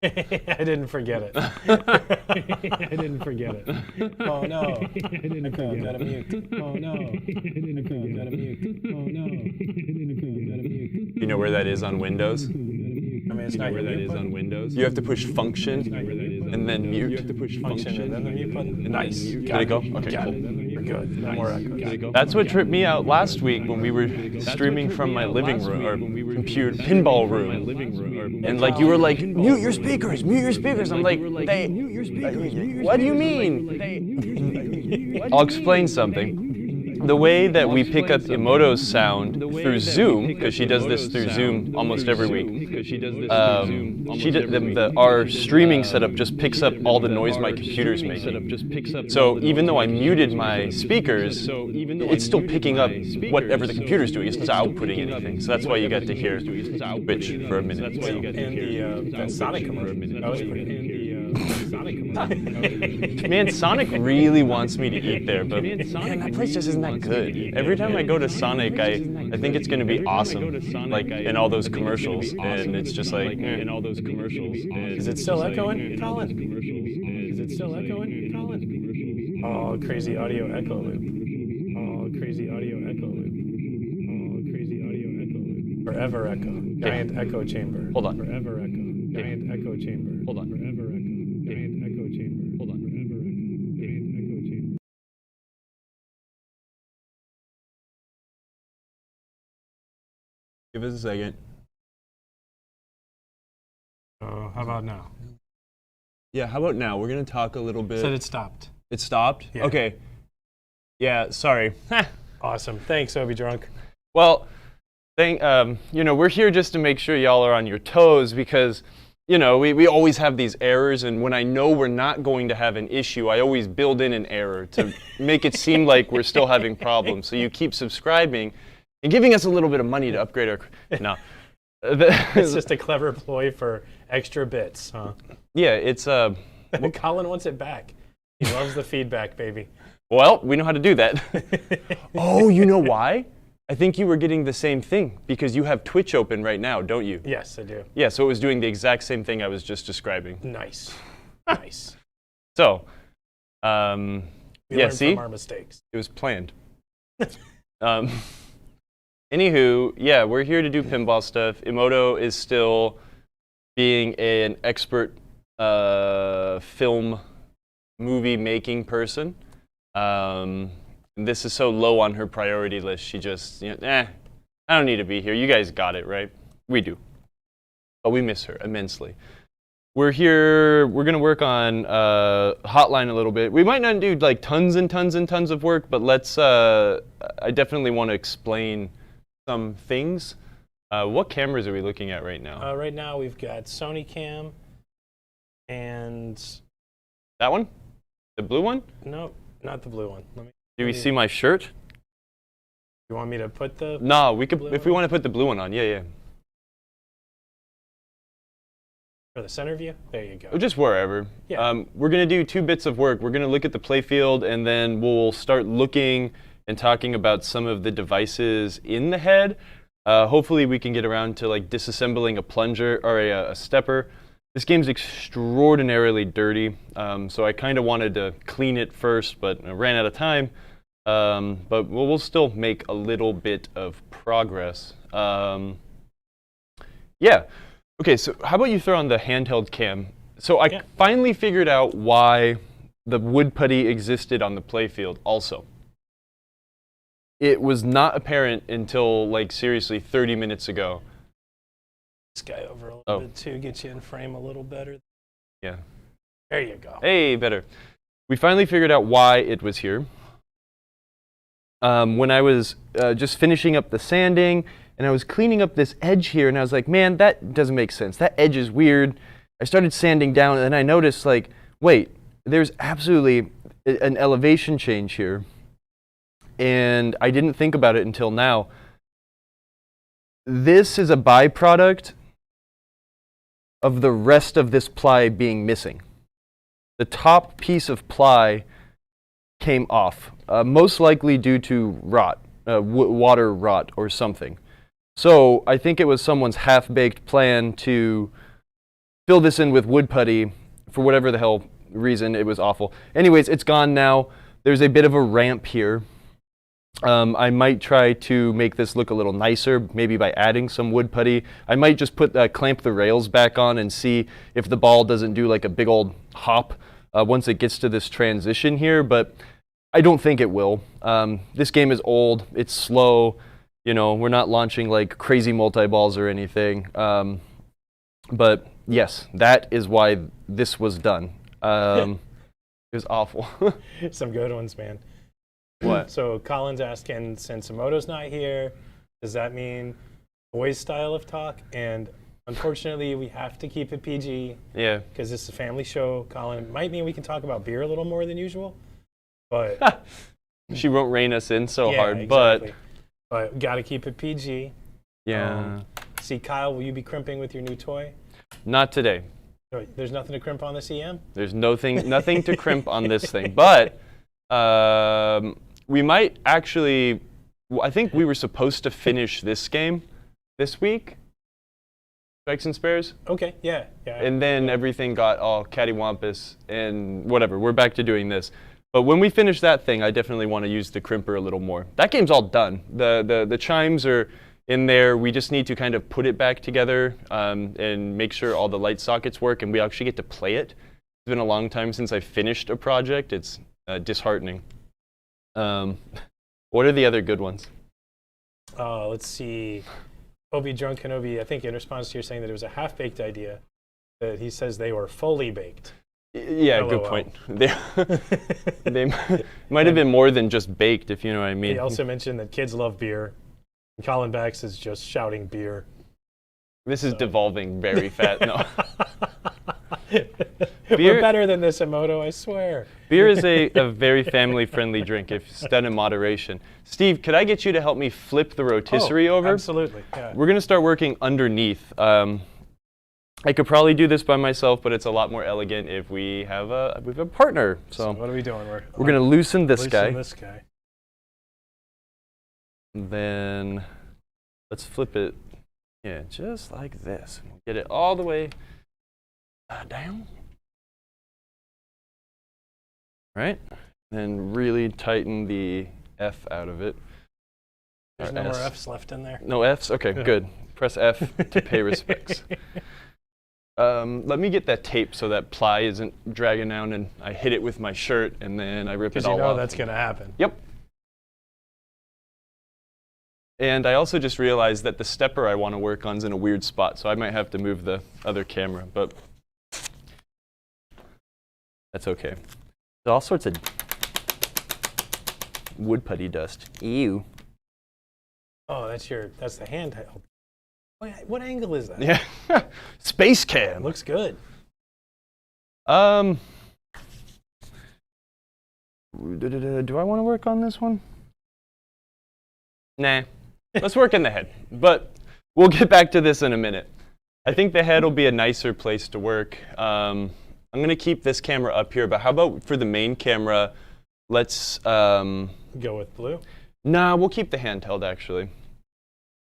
I didn't forget it. I didn't forget it. Oh no. I didn't Echo, gotta mute. Oh no. I didn't Echo, gotta mute. Oh no. I didn't Echo, gotta mute. You know where that is on Windows? I mean, it's not Where your that mute is button. on Windows? You have to push function and then mute. You have to push Function and then the mute button. Nice. Did it go? Okay, Got cool. it. We're good. No more echoes. That's what tripped me out last week when we were streaming from my living room, or computer, pinball room. And like you were like, mute your speakers, mute your speakers. I'm like, what do you mean? I'll explain something. The way that we pick up Emoto's sound through Zoom, because she does this through Zoom almost every week, our streaming setup just picks up all the noise my computer's making. So even though I muted my speakers, it's still picking up whatever the computer's doing. It's not outputting anything. So that's why you got to hear Twitch for a minute. And the Sonic commercial. That was pretty good. Man, Sonic really wants me to eat there, but man, that place just isn't that good. Every time I go to Sonic, I think it's going to be awesome, like in all those commercials, and it's just like, Is it still echoing, Colin? Is it still echoing, Colin? Oh, crazy audio echo loop. Oh, crazy audio echo loop. Oh, crazy audio echo loop. Forever echo. Giant echo chamber. Hold on. Forever echo. Giant echo chamber. Hold on. Forever echo. Giant echo chamber. Hold on. Forever echo. Giant echo chamber. Give us a second. Oh, how about now? Yeah, how about now? We're going to talk a little bit. Said it stopped. It stopped? Yeah. Okay. Yeah, sorry. Awesome. Thanks, Obi Drunk. Well, we're here just to make sure y'all are on your toes because, we always have these errors, and when I know we're not going to have an issue, I always build in an error to make it seem like we're still having problems. So you keep subscribing and giving us a little bit of money to upgrade our... No. It's just a clever ploy for extra bits, huh? Yeah, it's... Colin wants it back. He loves the feedback, baby. Well, we know how to do that. Oh, you know why? I think you were getting the same thing because you have Twitch open right now, don't you? Yes, I do. Yeah, so it was doing the exact same thing I was just describing. Nice. Nice. So, We yeah, learn see? from our mistakes. It was planned. Anywho, yeah, we're here to do pinball stuff. Emoto is still being an expert film movie making person. This is so low on her priority list. She just, I don't need to be here. You guys got it, right? We do. But we miss her immensely. We're here, we're going to work on Hotline a little bit. We might not do like tons and tons and tons of work, but I definitely want to explain some things. What cameras are we looking at right now? Right now we've got Sony Cam and... That one? The blue one? No, not the blue one. Do we see my shirt? You want me to put the... No, we could, if we want to put the blue one on, yeah. For the center view? There you go. Or just wherever. Yeah. We're going to do 2 bits of work. We're going to look at the playfield, and then we'll start looking and talking about some of the devices in the head. Hopefully we can get around to like disassembling a plunger or a stepper. This game's extraordinarily dirty, so I kind of wanted to clean it first, but I ran out of time. But we'll still make a little bit of progress. Yeah. Okay, so how about you throw on the handheld cam? So I finally figured out why the wood putty existed on the playfield also. It was not apparent until, like, seriously, 30 minutes ago. This guy over a little bit too, get you in frame a little better. Yeah. There you go. Hey, better. We finally figured out why it was here. When I was just finishing up the sanding, and I was cleaning up this edge here, and I was like, man, that doesn't make sense. That edge is weird. I started sanding down, and then I noticed, like, wait, there's absolutely an elevation change here. And I didn't think about it until now. This is a byproduct of the rest of this ply being missing. The top piece of ply came off, most likely due to rot, water rot or something. So I think it was someone's half-baked plan to fill this in with wood putty for whatever the hell reason. It was awful. Anyways, it's gone now. There's a bit of a ramp here. I might try to make this look a little nicer, maybe by adding some wood putty. I might just clamp the rails back on and see if the ball doesn't do like a big old hop once it gets to this transition here, but I don't think it will. This game is old, it's slow, you know, we're not launching like crazy multi-balls or anything. But yes, that is why this was done. It was awful. Some good ones, man. What? So Colin's asking, since Emoto's not here, does that mean boys' style of talk? And unfortunately, we have to keep it PG. Yeah. Because this is a family show. Colin, it might mean we can talk about beer a little more than usual. But she won't rein us in so yeah, hard, exactly. But got to keep it PG. Yeah. See, Kyle, will you be crimping with your new toy? Not today. There's nothing to crimp on this EM? There's nothing to crimp on this thing. But we might actually, I think we were supposed to finish this game this week, Strikes and Spares. Okay, yeah. And then everything got all cattywampus and whatever. We're back to doing this. But when we finish that thing, I definitely want to use the crimper a little more. That game's all done. The chimes are in there. We just need to kind of put it back together and make sure all the light sockets work, and we actually get to play it. It's been a long time since I finished a project. It's disheartening. What are the other good ones? Let's see. Obi Drunk Kenobi, I think in response to your saying that it was a half-baked idea, that he says they were fully baked. Yeah, LOL. Good point. They might have been more than just baked, if you know what I mean. He also mentioned that kids love beer. And Colin Bax is just shouting beer. This is devolving very fast. No. We're better than this, Emoto, I swear. Beer is a very family-friendly drink if it's done in moderation. Steve, could I get you to help me flip the rotisserie over? Absolutely. Yeah. We're going to start working underneath. I could probably do this by myself, but it's a lot more elegant if we have a partner. So what are we doing? We're going to loosen this guy. Loosen this guy. Then let's flip it. Yeah, just like this. Get it all the way down. Right? Then really tighten the F out of it. There's no more F's left in there. No F's? Okay, good. Press F to pay respects. Let me get that tape so that ply isn't dragging down and I hit it with my shirt and then I rip it all off. Because you know that's going to happen. Yep. And I also just realized that the stepper I want to work on is in a weird spot, so I might have to move the other camera, but that's okay. There's all sorts of wood putty dust. Ew. Oh, that's the handheld. What angle is that? Yeah. Space cam. It looks good. Do I want to work on this one? Nah. Let's work in the head. But we'll get back to this in a minute. I think the head will be a nicer place to work. I'm going to keep this camera up here, but how about for the main camera, let's go with blue? Nah, we'll keep the handheld actually.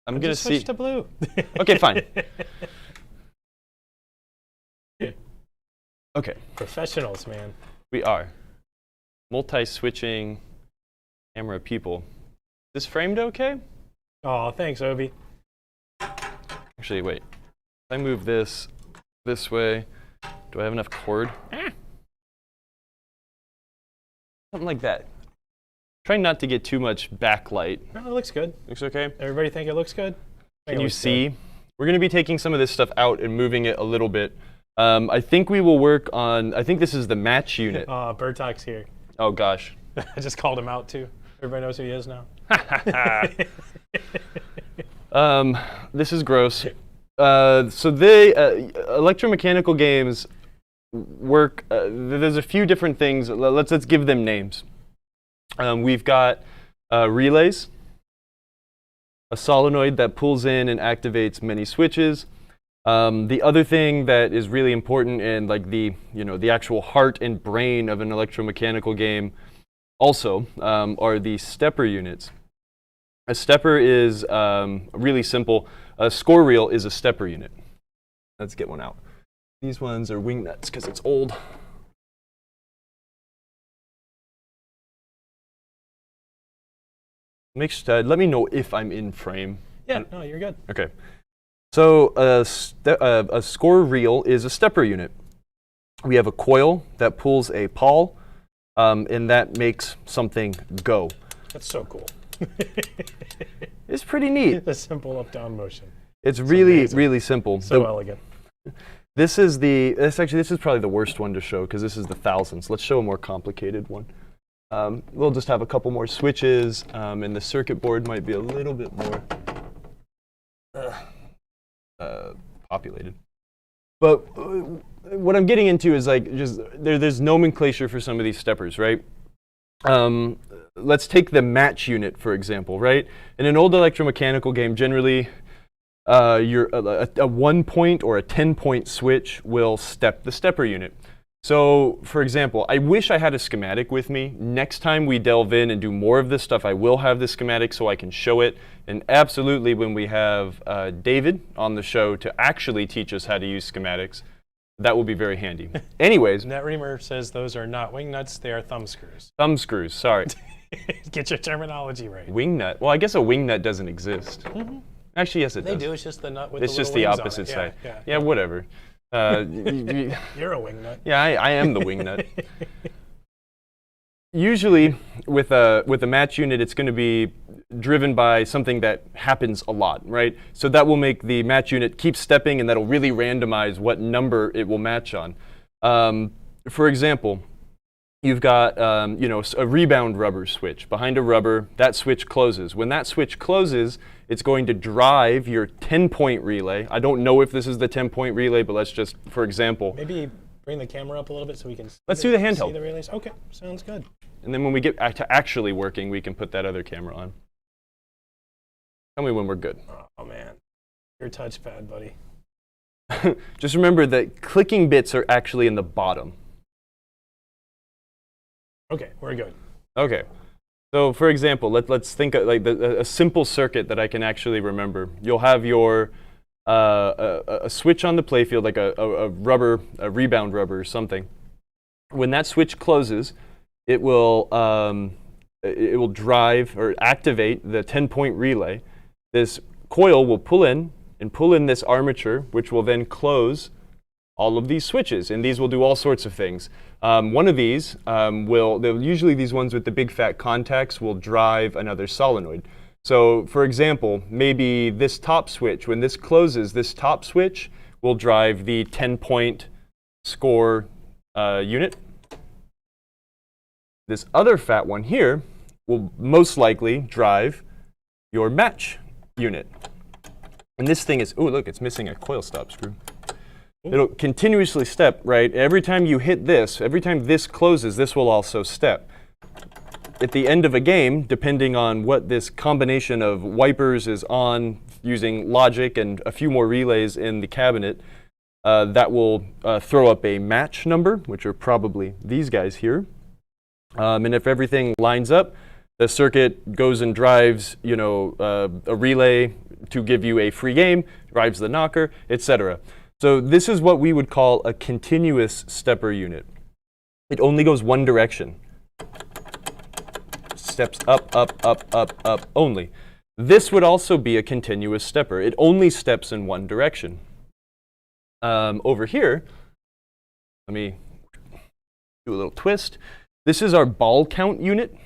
I'm going to switch to blue. Okay, fine. Okay. Professionals, man. We are. Multi-switching camera people. Is this framed okay? Oh, thanks, Obi. Actually, wait. If I move this way, do I have enough cord? Something like that. Try not to get too much backlight. No, it looks good. Looks okay? Everybody think it looks good? Can you see? Good. We're going to be taking some of this stuff out and moving it a little bit. I think we will work on, I think this is the match unit. Bertok's here. Oh, gosh. I just called him out, too. Everybody knows who he is now. This is gross. So they, electromechanical games work, there's a few different things. Let's give them names. We've got relays, a solenoid that pulls in and activates many switches. The other thing that is really important and like the actual heart and brain of an electromechanical game also are the stepper units. A stepper is really simple. A score reel is a stepper unit. Let's get one out. These ones are wing nuts because it's old. Let me know if I'm in frame. Yeah, no, you're good. Okay. So a score reel is a stepper unit. We have a coil that pulls a pawl, and that makes something go. That's so cool. It's pretty neat. The simple up-down motion. It's really, really simple. So elegant. This is probably the worst one to show because this is the thousands. Let's show a more complicated one. We'll just have a couple more switches, and the circuit board might be a little bit more populated. But what I'm getting into is like just there's nomenclature for some of these steppers, right? Let's take the match unit, for example, right? In an old electromechanical game, generally, a 1-point or a 10-point switch will step the stepper unit. So, for example, I wish I had a schematic with me. Next time we delve in and do more of this stuff, I will have the schematic so I can show it. And absolutely, when we have David on the show to actually teach us how to use schematics, that will be very handy. Anyways. NetReamer says those are not wing nuts, they are thumb screws. Thumb screws, sorry. Get your terminology right. Wing nut. Well, I guess a wing nut doesn't exist. Mm-hmm. Actually, yes, it does. They do. It's just the nut with it's the little just the wings opposite on it. side. Yeah, whatever. You're a wing nut. Yeah, I am the wing nut. Usually, with a match unit, it's going to be driven by something that happens a lot, right? So that will make the match unit keep stepping, and that'll really randomize what number it will match on. For example, you've got a rebound rubber switch. Behind a rubber, that switch closes. When that switch closes, it's going to drive your 10-point relay. I don't know if this is the 10-point relay, but let's just, for example. Maybe bring the camera up a little bit so we can let's do the handheld. See the relays. Okay, sounds good. And then when we get to actually working, we can put that other camera on. Tell me when we're good. Oh, man. Your touchpad, buddy. Just remember that clicking bits are actually in the bottom. Okay, we're good. Okay. So, for example, let's think of like a simple circuit that I can actually remember. You'll have your a switch on the playfield, like a rebound rubber or something. When that switch closes, it will drive or activate the 10-point relay. This coil will pull in this armature, which will then close all of these switches, and these will do all sorts of things. One of these usually these ones with the big fat contacts will drive another solenoid. So, for example, maybe this top switch, when this closes, this top switch will drive the 10-point score unit. This other fat one here will most likely drive your match unit. And this thing is, oh, look, it's missing a coil stop screw. It'll continuously step, right? Every time you hit this, every time this closes, this will also step. At the end of a game, depending on what this combination of wipers is on, using logic and a few more relays in the cabinet, that will throw up a match number, which are probably these guys here. And if everything lines up, the circuit goes and drives, a relay to give you a free game, drives the knocker, etc. So this is what we would call a continuous stepper unit. It only goes one direction. Steps up, up, up, up, up only. This would also be a continuous stepper. It only steps in one direction. Over here, let me do a little twist. This is our ball count unit.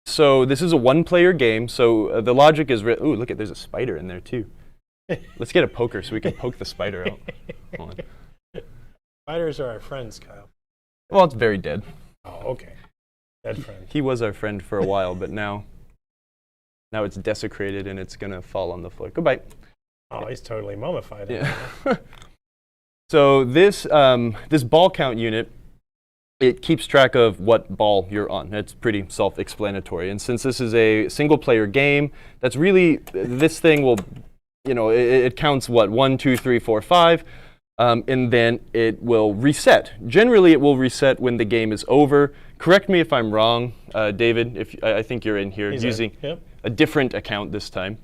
So this is a one-player game. So the logic is, ooh, look there's a spider in there too. Let's get a poker so we can poke the spider out. Hold on. Spiders are our friends, Kyle. Well, it's very dead. Oh, okay. Dead friend. He was our friend for a while, but now it's desecrated and it's gonna fall on the floor. Goodbye. Oh, he's totally mummified. Yeah. So this ball count unit, it keeps track of what ball you're on. It's pretty self-explanatory. And since this is a single-player game, that's really this thing will. It counts what? 1, 2, 3, 4, 5, and then it will reset. Generally, it will reset when the game is over. Correct me if I'm wrong, David. I think you're in here using a different account this time.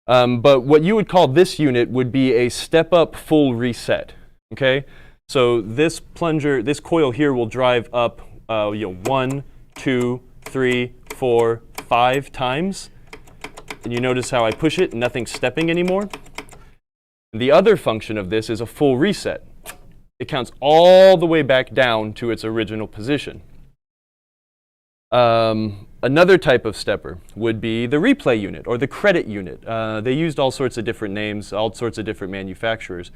But what you would call this unit would be a step-up full reset. Okay, So this plunger, this coil here will drive up 1, 2, 3, 4, 5 times. And you notice how I push it and nothing's stepping anymore. The other function of this is a full reset. It counts all the way back down to its original position. Another type of stepper would be the replay unit or the credit unit. They used all sorts of different names, all sorts of different manufacturers.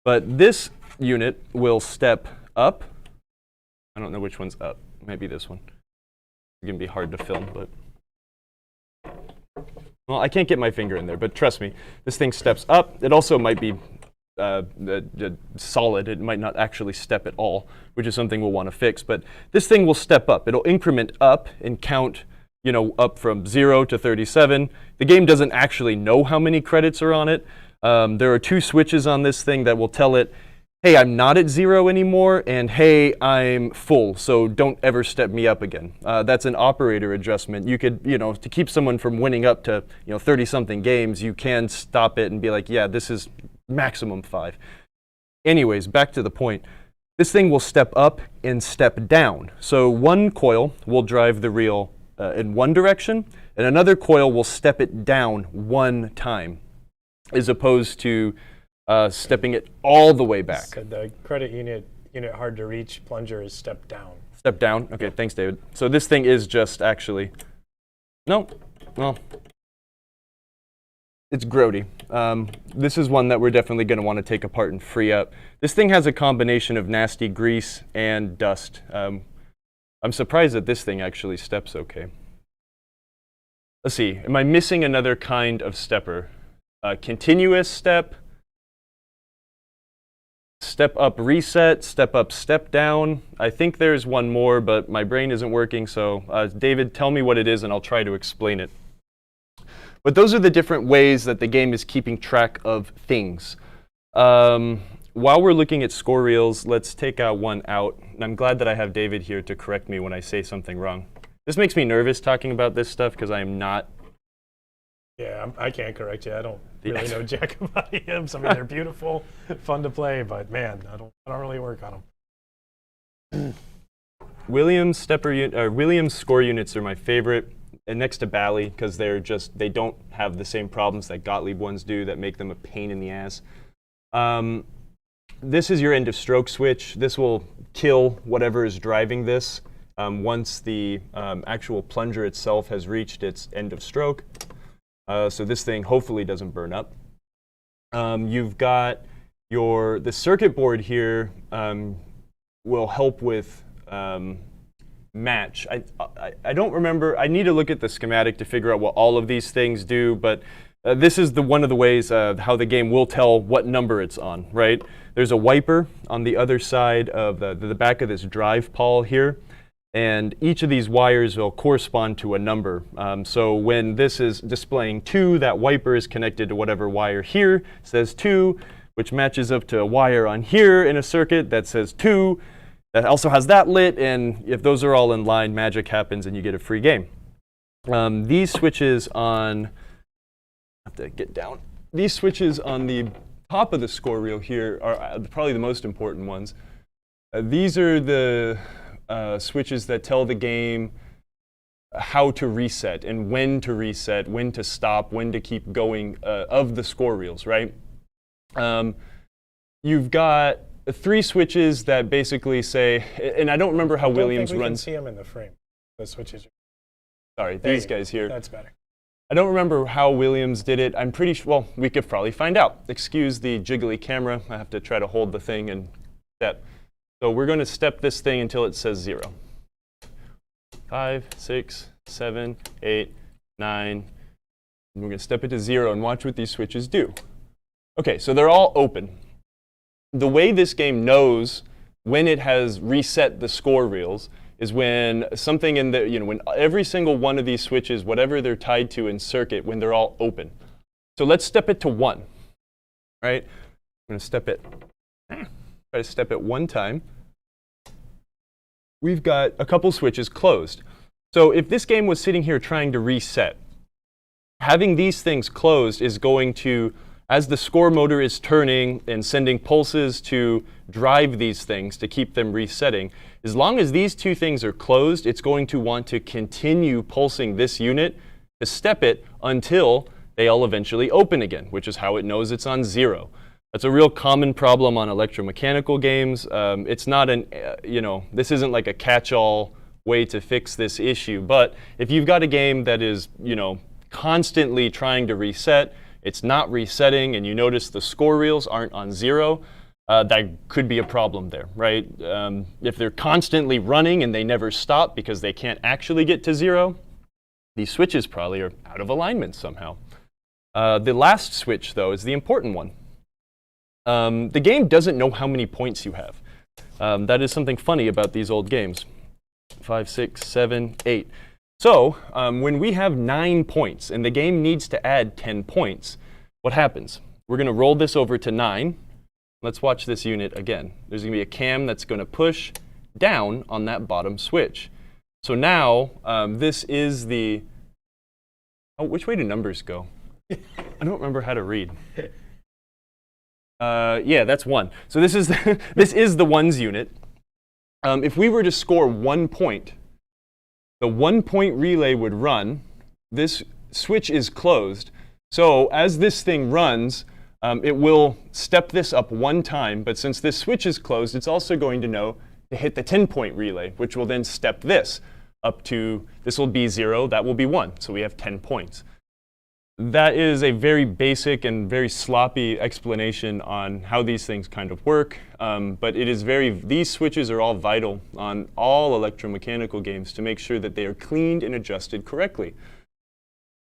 But this unit will step up. I don't know which one's up. Maybe this one. It's going to be hard to film, but... Well, I can't get my finger in there, but trust me, this thing steps up. It also might be solid. It might not actually step at all, which is something we'll want to fix. But this thing will step up. It'll increment up and count, up from 0 to 37. The game doesn't actually know how many credits are on it. There are 2 switches on this thing that will tell it, hey, I'm not at 0 anymore, and hey, I'm full, so don't ever step me up again. That's an operator adjustment. You could, to keep someone from winning up to, 30-something games, you can stop it and be like, yeah, this is maximum 5. Anyways, back to the point. This thing will step up and step down. So one coil will drive the reel in one direction, and another coil will step it down one time, as opposed to stepping it all the way back. So the credit unit hard to reach plunger is step down. Step down? Okay, thanks, David. So this thing is just actually, no, well, it's grody. This is one that we're definitely going to want to take apart and free up. This thing has a combination of nasty grease and dust. I'm surprised that this thing actually steps okay. Let's see, am I missing another kind of stepper? Continuous step, step up reset, step up step down. I think there's one more, but my brain isn't working, so David, tell me what it is and I'll try to explain it. But those are the different ways that the game is keeping track of things. While we're looking at score reels, let's take one out. And I'm glad that I have David here to correct me when I say something wrong. This makes me nervous talking about this stuff because I am not. Yeah, I can't correct you. I don't really know jack about hymns. I mean, they're beautiful, fun to play, but man, I don't really work on them. Williams score units are my favorite, and next to Bally, because they don't have the same problems that Gottlieb ones do that make them a pain in the ass. This is your end of stroke switch. This will kill whatever is driving this once the actual plunger itself has reached its end of stroke. So this thing hopefully doesn't burn up. You've got the circuit board here will help with match. I don't remember. I need to look at the schematic to figure out what all of these things do, but this is one of the ways how the game will tell what number it's on, right? There's a wiper on the other side of the back of this drive pawl here, and each of these wires will correspond to a number. So when this is displaying 2, that wiper is connected to whatever wire here says 2, which matches up to a wire on here in a circuit that says 2, that also has that lit, and if those are all in line, magic happens and you get a free game. These switches on, I have to get down. These switches on the top of the score reel here are probably the most important ones. These are the switches that tell the game how to reset and when to stop, when to keep going of the score reels, right? You've got 3 switches that basically say, and I don't remember how Williams runs. I don't think we can see them in the frame, the switches. Sorry, these guys here. That's better. I don't remember how Williams did it. I'm pretty sure, well, we could probably find out. Excuse the jiggly camera. I have to try to hold the thing and step. So we're going to step this thing until it says 0. 5, 6, 7, 8, 9. And we're going to step it to 0 and watch what these switches do. Okay, so they're all open. The way this game knows when it has reset the score reels is when something in the, when every single one of these switches, whatever they're tied to in circuit, when they're all open. So let's step it to 1, right? I'm going to step it, try to step it 1 time. We've got a couple switches closed. So if this game was sitting here trying to reset, having these things closed is going to, as the score motor is turning and sending pulses to drive these things to keep them resetting. As long as these two things are closed, it's going to want to continue pulsing this unit to step it until they all eventually open again, which is how it knows it's on 0. That's a real common problem on electromechanical games. It's not this isn't like a catch-all way to fix this issue, but if you've got a game that is, constantly trying to reset, it's not resetting, and you notice the score reels aren't on 0, that could be a problem there, right? If they're constantly running and they never stop because they can't actually get to 0, these switches probably are out of alignment somehow. The last switch, though, is the important one. The game doesn't know how many points you have. That is something funny about these old games. 5, 6, 7, 8. So when we have 9 points and the game needs to add 10 points, what happens? We're going to roll this over to 9. Let's watch this unit again. There's going to be a cam that's going to push down on that bottom switch. So now this is the... Oh, which way do numbers go? I don't remember how to read. Yeah, that's 1. So this is this is the ones unit. If we were to score 1 point, the 1-point relay would run. This switch is closed. So as this thing runs, it will step this up 1 time. But since this switch is closed, it's also going to know to hit the 10-point relay, which will then step this up to, this will be 0, that will be 1. So we have 10 points. That is a very basic and very sloppy explanation on how these things kind of work. But it is these switches are all vital on all electromechanical games to make sure that they are cleaned and adjusted correctly.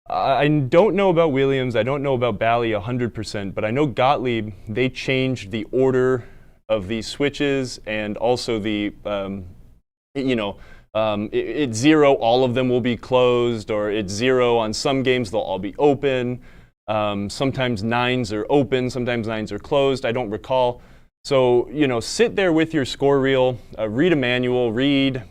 I don't know about Williams, I don't know about Bally 100%, but I know Gottlieb, they changed the order of these switches and also the, it's 0, all of them will be closed, or it's 0 on some games, they'll all be open. Sometimes 9s are open, sometimes 9s are closed, I don't recall. So, sit there with your score reel, read a manual, read,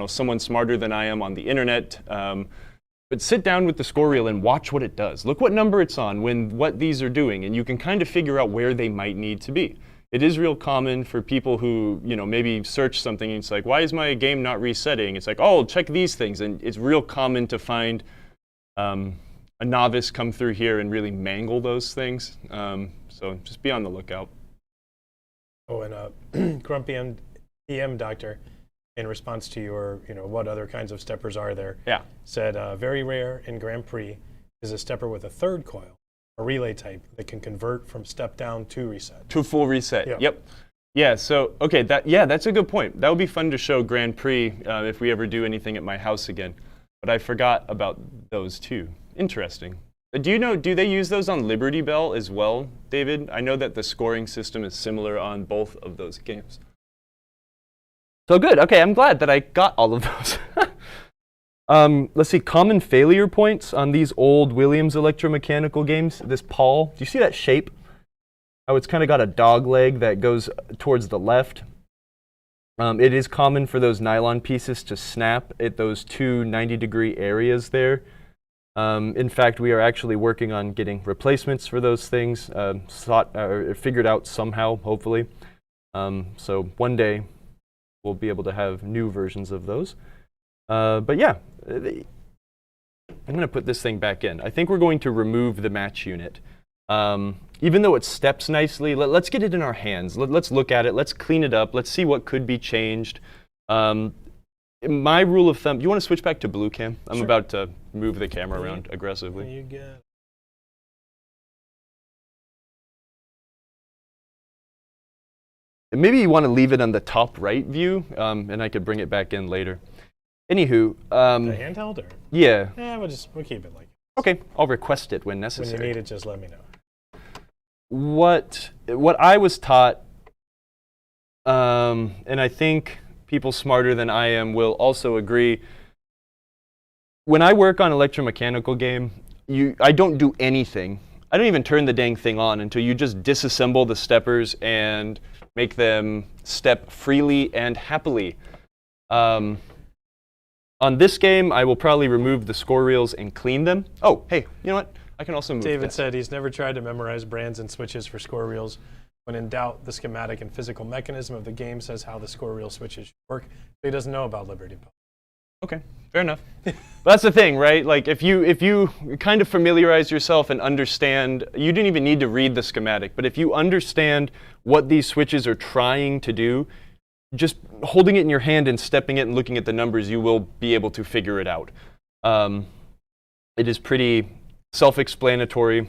someone smarter than I am on the internet. But sit down with the score reel and watch what it does. Look what number it's on what these are doing, and you can kind of figure out where they might need to be. It is real common for people who, maybe search something and it's like, why is my game not resetting? It's like, oh, check these things. And it's real common to find a novice come through here and really mangle those things. So just be on the lookout. Oh, and Grumpy EM Doctor, in response to your, what other kinds of steppers are there, said very rare in Grand Prix is a stepper with a third coil, a relay type that can convert from step down to reset. To full reset, yep. Yeah, so, okay, that's a good point. That would be fun to show Grand Prix if we ever do anything at my house again. But I forgot about those too. Interesting. Do they use those on Liberty Bell as well, David? I know that the scoring system is similar on both of those games. So good. Okay, I'm glad that I got all of those. Let's see, common failure points on these old Williams electromechanical games. This pawl, do you see that shape? How it's kind of got a dog leg that goes towards the left. It is common for those nylon pieces to snap at those two 90-degree areas there. In fact, we are actually working on getting replacements for those things, figured out somehow, hopefully. So one day, we'll be able to have new versions of those. But yeah, I'm going to put this thing back in. I think we're going to remove the match unit. Even though it steps nicely, let's get it in our hands. Let's look at it. Let's clean it up. Let's see what could be changed. My rule of thumb, you want to switch back to blue cam? I'm about to move the camera around aggressively. You got it. Maybe you want to leave it on the top right view, and I could bring it back in later. Anywho. The handheld? Or? Yeah. Yeah, we'll keep it like it. Okay, I'll request it when necessary. When you need it, just let me know. What I was taught, and I think people smarter than I am will also agree, when I work on electromechanical game, I don't do anything. I don't even turn the dang thing on until you just disassemble the steppers and make them step freely and happily. On this game, I will probably remove the score reels and clean them. Oh, hey, you know what? I can also move David this. said he's never tried to memorize brands and switches for score reels, When in doubt, the schematic and physical mechanism of the game says how the score reel switches should work. So he doesn't know about Liberty Bell. Okay, fair enough. That's the thing, right? Like if you kind of familiarize yourself and understand, you didn't even need to read the schematic, but if you understand what these switches are trying to do, just holding it in your hand and stepping it and looking at the numbers, you will be able to figure it out. It is pretty self-explanatory.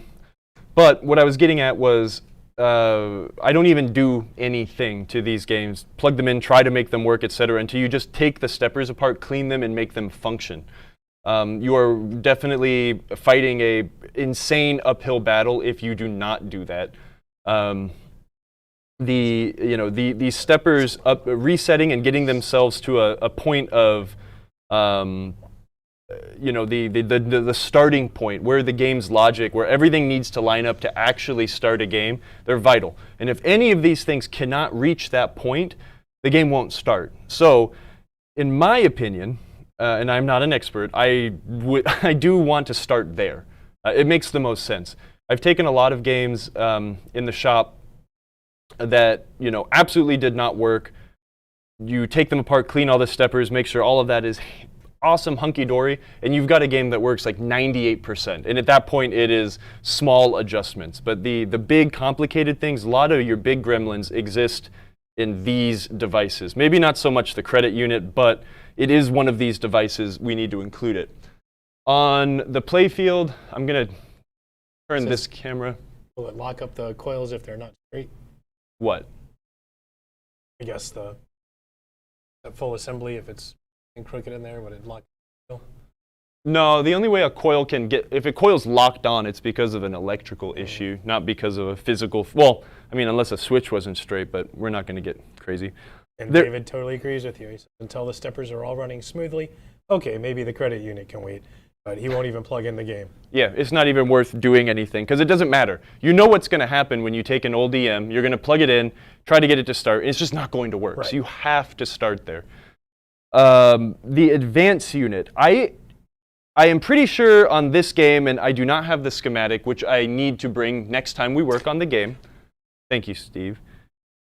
But what I was getting at was I don't even do anything to these games, plug them in, try to make them work, etc., until you just take the steppers apart, clean them, and make them function. You are definitely fighting a insane uphill battle if you do not do that. The steppers resetting and getting themselves to a point of the starting point where the game's logic, where everything needs to line up to actually start a game, they're vital. And if any of these things cannot reach that point, the game won't start. So, in my opinion, and I'm not an expert, I do want to start there. It makes the most sense. I've taken a lot of games in the shop that absolutely did not work. You take them apart, clean all the steppers, make sure all of that is awesome, hunky-dory, and you've got a game that works like 98%. And at that point, it is small adjustments. But the big, complicated things, a lot of your big gremlins exist in these devices. Maybe not so much the credit unit, but it is one of these devices. We need to include it. On the playfield, I'm going to turn this camera. Will it lock up the coils if they're not straight? What? I guess the full assembly, if it's crooked in there, would it lock? No, the only way a coil can get, if a coil's locked on, it's because of an electrical issue, not because of a physical, well, I mean, unless a switch wasn't straight, but we're not going to get crazy. And David totally agrees with you. He says, until the steppers are all running smoothly, okay, maybe the credit unit can wait, but he won't even plug in the game. Yeah, it's not even worth doing anything, because it doesn't matter. You know what's going to happen when you take an old EM, you're going to plug it in, try to get it to start, it's just not going to work, so you have to start there. The advance unit. I am pretty sure on this game, and I do not have the schematic, which I need to bring next time we work on the game. Thank you, Steve.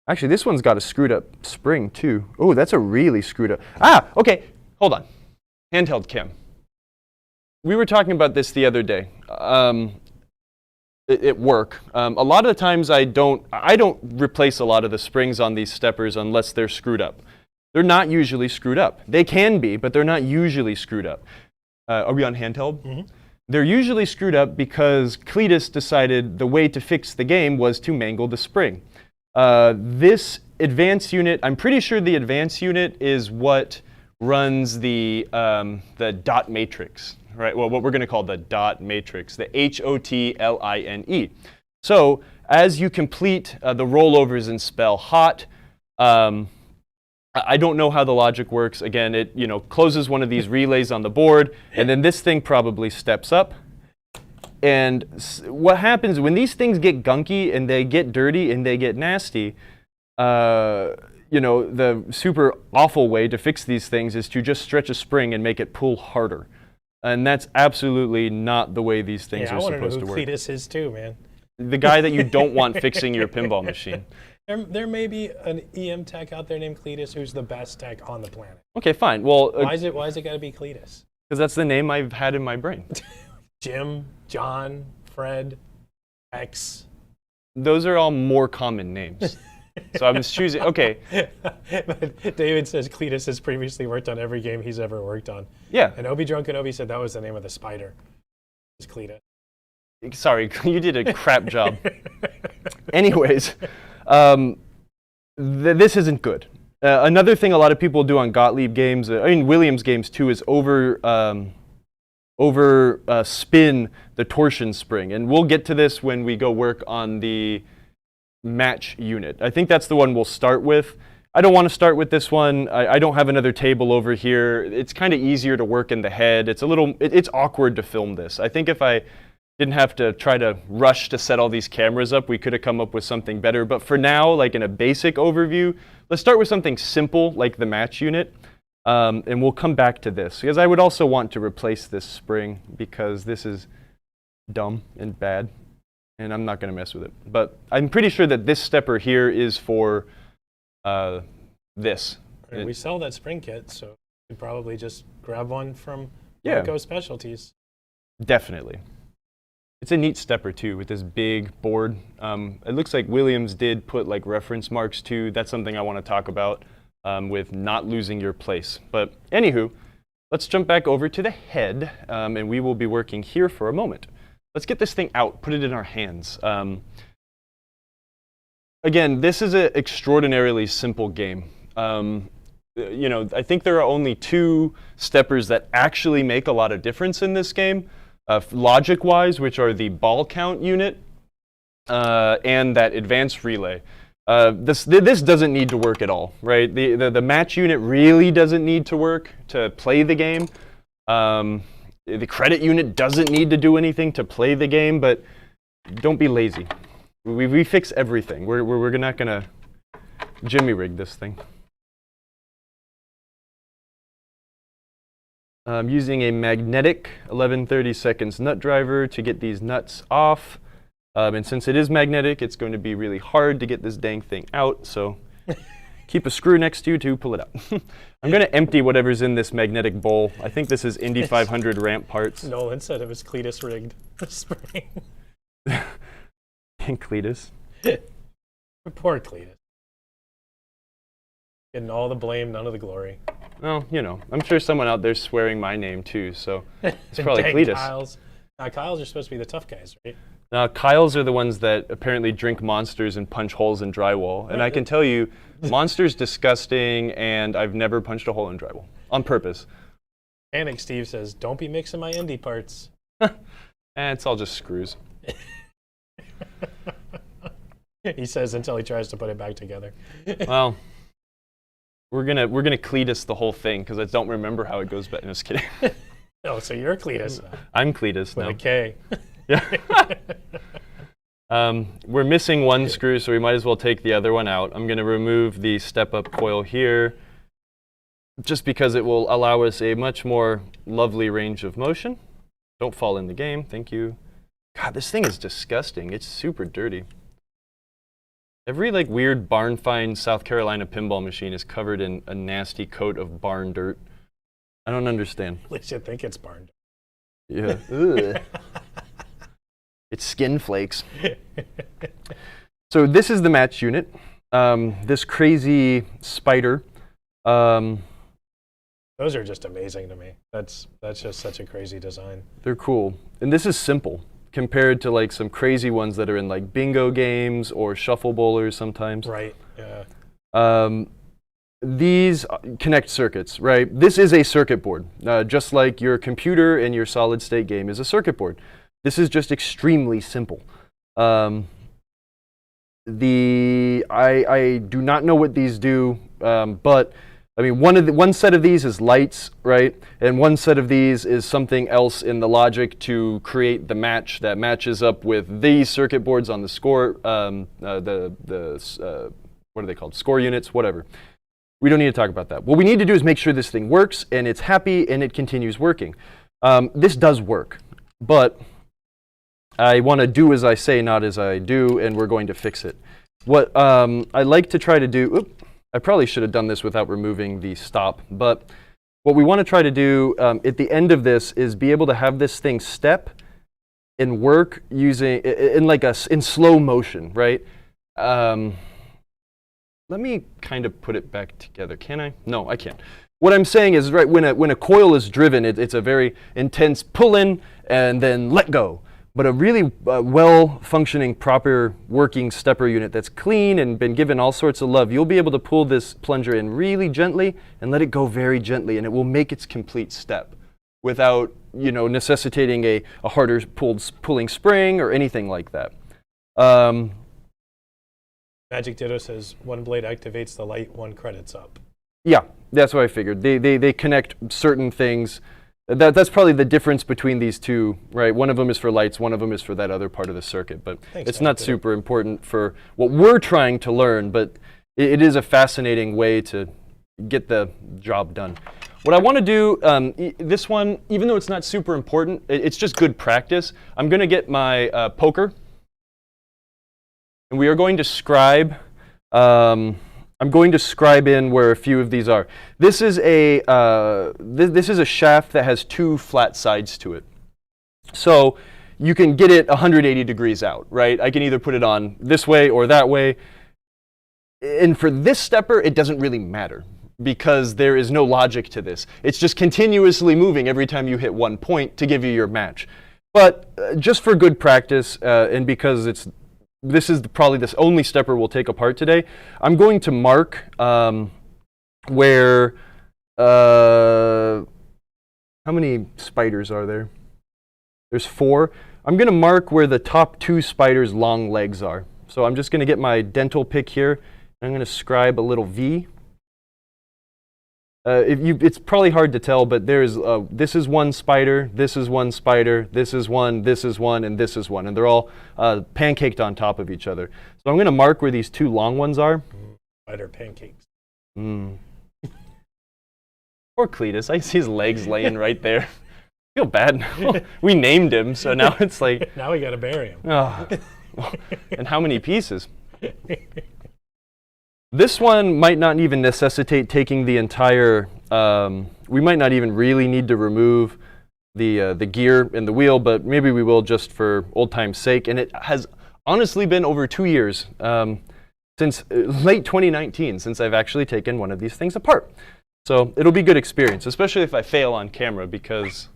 Actually, this one's got a screwed up spring, too. Oh, that's a really screwed up. Ah, okay, hold on. Handheld cam. We were talking about this the other day at work. A lot of the times I don't replace a lot of the springs on these steppers unless they're screwed up. They're not usually screwed up. They can be, but they're not usually screwed up. Are we on handheld? Mm-hmm. They're usually screwed up because Cletus decided the way to fix the game was to mangle the spring. This advance unit, I'm pretty sure the advance unit is what runs the dot matrix, right? Well, what we're going to call the dot matrix, the HOTLINE. So as you complete the rollovers and spell hot, I don't know how the logic works. Again, it closes one of these relays on the board, and then this thing probably steps up. And what happens when these things get gunky and they get dirty and they get nasty, the super awful way to fix these things is to just stretch a spring and make it pull harder. And that's absolutely not the way these things are supposed to work. I want to know who Cletus is too, man. The guy that you don't want fixing your pinball machine. There may be an EM tech out there named Cletus who's the best tech on the planet. Okay, fine. Well, why is it got to be Cletus? Because that's the name I've had in my brain. Jim, John, Fred, X. Those are all more common names. So I'm just choosing. Okay. But David says Cletus has previously worked on every game he's ever worked on. Yeah. And Obi Drunken Obi said that was the name of the spider. It's Cletus. Sorry, you did a crap job. Anyways. This isn't good. Another thing a lot of people do on Gottlieb games, Williams games too, is spin the torsion spring. And we'll get to this when we go work on the match unit. I think that's the one we'll start with. I don't want to start with this one. I don't have another table over here. It's kind of easier to work in the head. It's awkward to film this. I think if I didn't have to try to rush to set all these cameras up, we could have come up with something better. But for now, like in a basic overview, let's start with something simple like the match unit. And we'll come back to this, because I would also want to replace this spring because this is dumb and bad. and I'm not going to mess with it. But I'm pretty sure that this stepper here is for this. We sell that spring kit, so you could probably just grab one from Go Specialties. Definitely. It's a neat stepper too with this big board. It looks like Williams did put like reference marks too. That's something I want to talk about with not losing your place. But anywho, let's jump back over to the head, and we will be working here for a moment. Let's get this thing out, put it in our hands. Again, this is an extraordinarily simple game. You know, I think there are only 2 steppers that actually make a lot of difference in this game, logic-wise, which are the ball count unit and that advanced relay. This doesn't need to work at all, right? The match unit really doesn't need to work to play the game. The credit unit doesn't need to do anything to play the game, but don't be lazy. We fix everything. We're not going to jimmy rig this thing. I'm using a magnetic 11/32 nut driver to get these nuts off. And since it is magnetic, it's going to be really hard to get this dang thing out. So keep a screw next to you to pull it out. I'm going to empty whatever's in this magnetic bowl. I think this is Indy 500 ramp parts. Nolan said it was Cletus rigged spring. And Cletus. Poor Cletus. Getting all the blame, none of the glory. Well, you know, I'm sure someone out there's swearing my name too, so it's probably Cletus. Kyles. Kyles are supposed to be the tough guys, right? Kyles are the ones that apparently drink monsters and punch holes in drywall. And I can tell you, monster's disgusting, and I've never punched a hole in drywall on purpose. Panic Steve says, don't be mixing my Indy parts. It's all just screws. He says until he tries to put it back together. Well, we're gonna Cletus the whole thing because I don't remember how it goes back. No, just kidding. Oh, so you're Cletus. I'm Cletus now. With a K. Yeah. We're missing one screw, so we might as well take the other one out. I'm going to remove the step-up coil here just because it will allow us a much more lovely range of motion. Don't fall in the game. Thank you. God, this thing is disgusting. It's super dirty. Every like weird barn find South Carolina pinball machine is covered in a nasty coat of barn dirt. I don't understand. At least you think it's barn dirt. Yeah. It's skin flakes. So this is the match unit. This crazy spider. Those are just amazing to me. That's just such a crazy design. They're cool. And this is simple compared to like some crazy ones that are in like bingo games or shuffle bowlers sometimes. Right, yeah. These connect circuits, right? This is a circuit board, just like your computer and your solid state game is a circuit board. This is just extremely simple. I do not know what these do, but I mean one set of these is lights, right? And one set of these is something else in the logic to create the match that matches up with these circuit boards on the score, what are they called? Score units, whatever. We don't need to talk about that. What we need to do is make sure this thing works and it's happy and it continues working. This does work, but I want to do as I say, not as I do, and we're going to fix it. What I like to try to do, I probably should have done this without removing the stop, but what we want to try to do at the end of this is be able to have this thing step and work using, in slow motion, right? Let me kind of put it back together. Can I? No, I can't. What I'm saying is, right, when a coil is driven, it's a very intense pull in and then let go. But a really well-functioning, proper working stepper unit that's clean and been given all sorts of love, you'll be able to pull this plunger in really gently and let it go very gently, and it will make its complete step without, you know, necessitating a harder pulling spring or anything like that. Magic Ditto says one blade activates the light, one credits up. Yeah, that's what I figured. They connect certain things. That's probably the difference between these two, right? One of them is for lights, one of them is for that other part of the circuit. But it's not super important for what we're trying to learn, but it is a fascinating way to get the job done. What I want to do, this one, even though it's not super important, it's just good practice. I'm going to get my poker, and we are going to scribe. I'm going to scribe in where a few of these are. This is a this is a shaft that has 2 flat sides to it. So you can get it 180 degrees out, right? I can either put it on this way or that way. And for this stepper, it doesn't really matter because there is no logic to this. It's just continuously moving every time you hit one point to give you your match. But just for good practice, and because this is probably the only stepper we'll take apart today, I'm going to mark where, how many spiders are there? There's 4. I'm going to mark where the top 2 spiders' long legs are. So I'm just going to get my dental pick here. I'm going to scribe a little V. It's probably hard to tell, but this is one spider, this is one spider, this is one, and this is one, and they're all pancaked on top of each other. So I'm going to mark where these 2 long ones are. Spider pancakes. Poor Cletus, I see his legs laying right there. I feel bad now. We named him, so now it's like... Now we got to bury him. Oh. And how many pieces? This one might not even necessitate taking the entire, we might not even really need to remove the gear and the wheel, but maybe we will just for old time's sake. And it has honestly been over 2 years, since late 2019, since I've actually taken one of these things apart. So it'll be good experience, especially if I fail on camera, because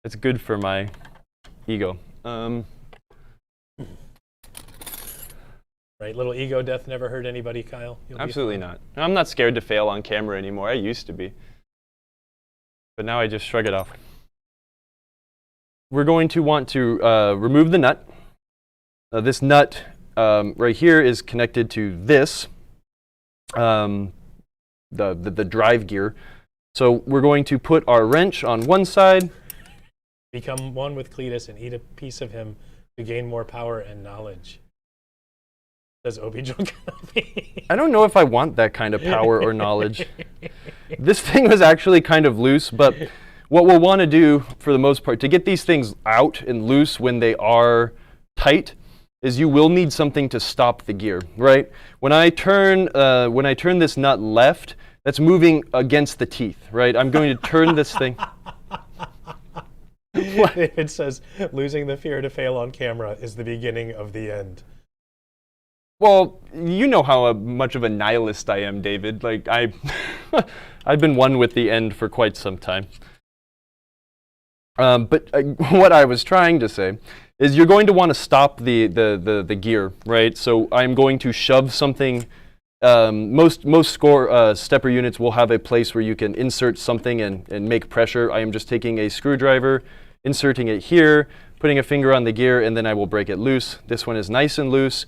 it's good for my ego. Right, little ego death never hurt anybody, Kyle. Absolutely not. I'm not scared to fail on camera anymore. I used to be. But now I just shrug it off. We're going to want to remove the nut. This nut right here is connected to this, the drive gear. So we're going to put our wrench on one side. Become one with Cletus and eat a piece of him to gain more power and knowledge. Says Obi-Wan Kenobi. I don't know if I want that kind of power or knowledge. This thing was actually kind of loose, but what we'll want to do for the most part to get these things out and loose when they are tight is you will need something to stop the gear, right? When I turn this nut left, that's moving against the teeth, right? I'm going to turn this thing. It says losing the fear to fail on camera is the beginning of the end. Well, you know how much of a nihilist I am, David. Like I've been one with the end for quite some time. But what I was trying to say is you're going to want to stop the gear, right? So I'm going to shove something. Most stepper units will have a place where you can insert something and make pressure. I am just taking a screwdriver, inserting it here, putting a finger on the gear, and then I will break it loose. This one is nice and loose.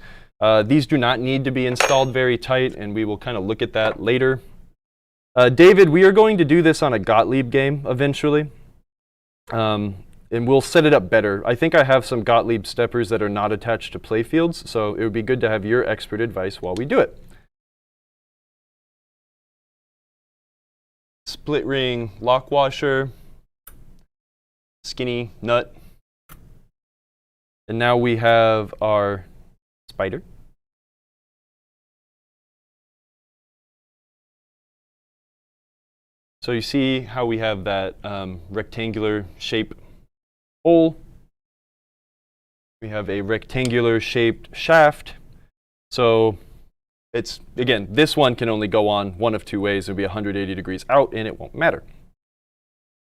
These do not need to be installed very tight, and we will kind of look at that later. David, we are going to do this on a Gottlieb game eventually, and we'll set it up better. I think I have some Gottlieb steppers that are not attached to playfields, so it would be good to have your expert advice while we do it. Split ring lock washer, skinny nut, and now we have our spider. So you see how we have that rectangular shape hole. We have a rectangular shaped shaft. So it's, again, this one can only go on one of 2 ways. It'll be 180 degrees out and it won't matter.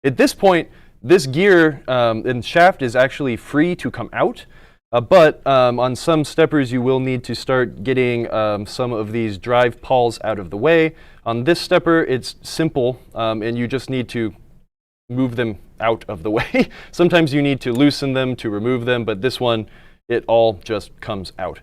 At this point, this gear and shaft is actually free to come out. But on some steppers, you will need to start getting some of these drive pawls out of the way. On this stepper, it's simple, and you just need to move them out of the way. Sometimes you need to loosen them to remove them, but this one, it all just comes out.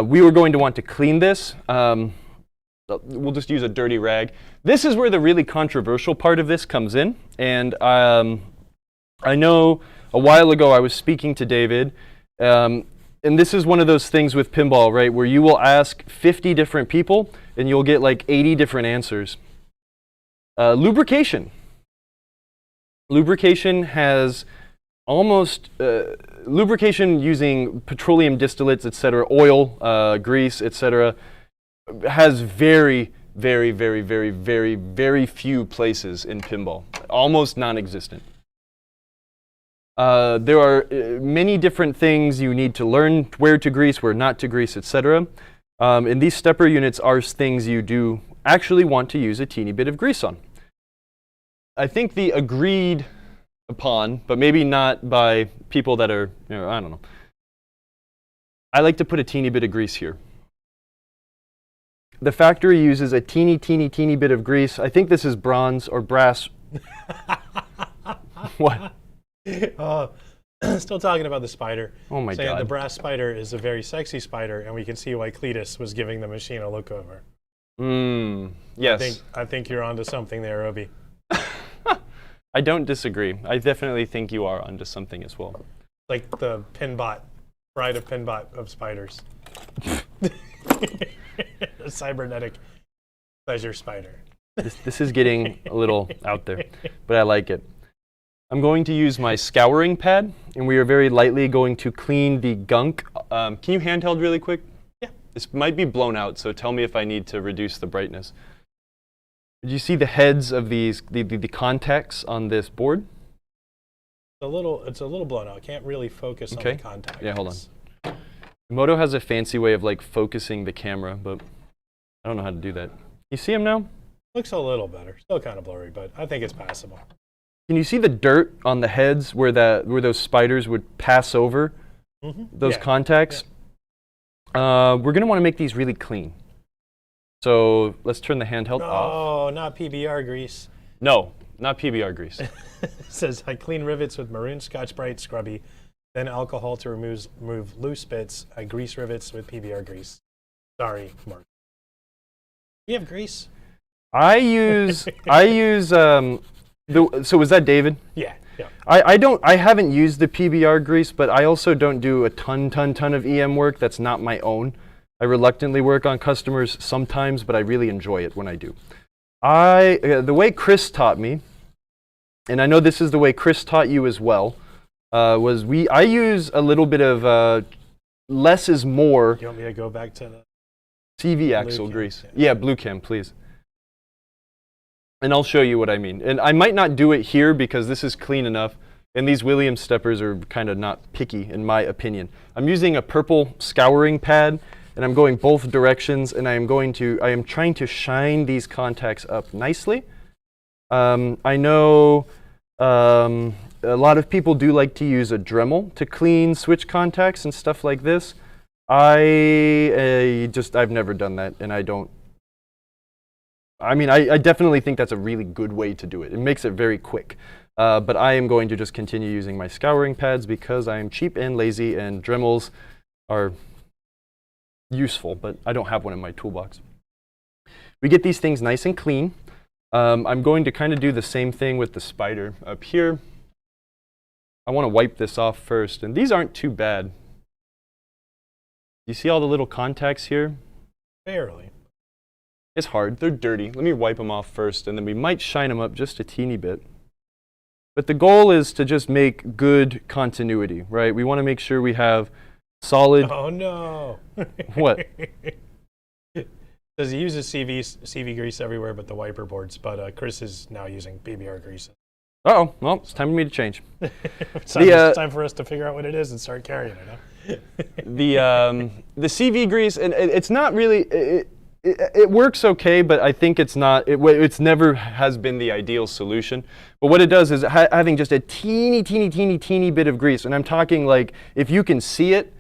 We were going to want to clean this. We'll just use a dirty rag. This is where the really controversial part of this comes in. And I know a while ago I was speaking to David, and this is one of those things with pinball, right, where you will ask 50 different people and you'll get like 80 different answers. Lubrication. Lubrication has almost lubrication using petroleum distillates, etc., oil, grease, etc., has very, very, very, very, very, very few places in pinball, almost non-existent. There are many different things you need to learn: where to grease, where not to grease, etc. And these stepper units are things you do actually want to use a teeny bit of grease on. I think the agreed upon, but maybe not by people that are, I don't know. I like to put a teeny bit of grease here. The factory uses a teeny, teeny, teeny bit of grease. I think this is bronze or brass. What? Still talking about the spider. Oh my God. God. The brass spider is a very sexy spider, and we can see why Cletus was giving the machine a look over. Yes. I think you're onto something there, Obi. I don't disagree. I definitely think you are onto something as well. Like the Pinbot, bride of Pinbot of spiders. A cybernetic pleasure spider. This is getting a little out there, but I like it. I'm going to use my scouring pad, and we are very lightly going to clean the gunk. Can you handheld really quick? Yeah. This might be blown out, so tell me if I need to reduce the brightness. Did you see the heads of these, the contacts on this board? It's a little blown out. Can't really focus on the contact. Yeah, hold on. Moto has a fancy way of like focusing the camera, but I don't know how to do that. You see him now? Looks a little better. Still kind of blurry, but I think it's passable. Can you see the dirt on the heads where those spiders would pass over those contacts? Yeah. We're going to want to make these really clean. So let's turn the handheld off. Oh, not PBR grease. No, not PBR grease. It says, I clean rivets with maroon Scotch-Brite scrubby, then alcohol to remove loose bits. I grease rivets with PBR grease. Sorry, Mark. You have grease? I use so was that David? Yeah. I haven't used the PBR grease, but I also don't do a ton of EM work that's not my own. I reluctantly work on customers sometimes, but I really enjoy it when I do. The way Chris taught me, and I know this is the way Chris taught you as well, I use a little bit of less is more. You want me to go back to the CV axle grease? Yeah, blue chem, please. And I'll show you what I mean. And I might not do it here because this is clean enough, and these Williams steppers are kind of not picky in my opinion. I'm using a purple scouring pad, and I'm going both directions, and I am trying to shine these contacts up nicely. I know a lot of people do like to use a Dremel to clean switch contacts and stuff like this. I've never done that, and I definitely think that's a really good way to do it. It makes it very quick. But I am going to just continue using my scouring pads because I am cheap and lazy, and Dremels are useful, but I don't have one in my toolbox. We get these things nice and clean. I'm going to kind of do the same thing with the spider up here. I want to wipe this off first, and these aren't too bad. You see all the little contacts here? Barely. It's hard. They're dirty. Let me wipe them off first, and then we might shine them up just a teeny bit. But the goal is to just make good continuity, right? We want to make sure we have solid... Oh, no. What? Says he uses CV grease everywhere but the wiper boards, but Chris is now using PBR grease. Uh-oh. Well, it's time for me to change. It's time for us to figure out what it is and start carrying it, huh? The CV grease, and it's not really... It works okay, but I think it's never has been the ideal solution. But what it does is having just a teeny bit of grease, and I'm talking like if you can see it,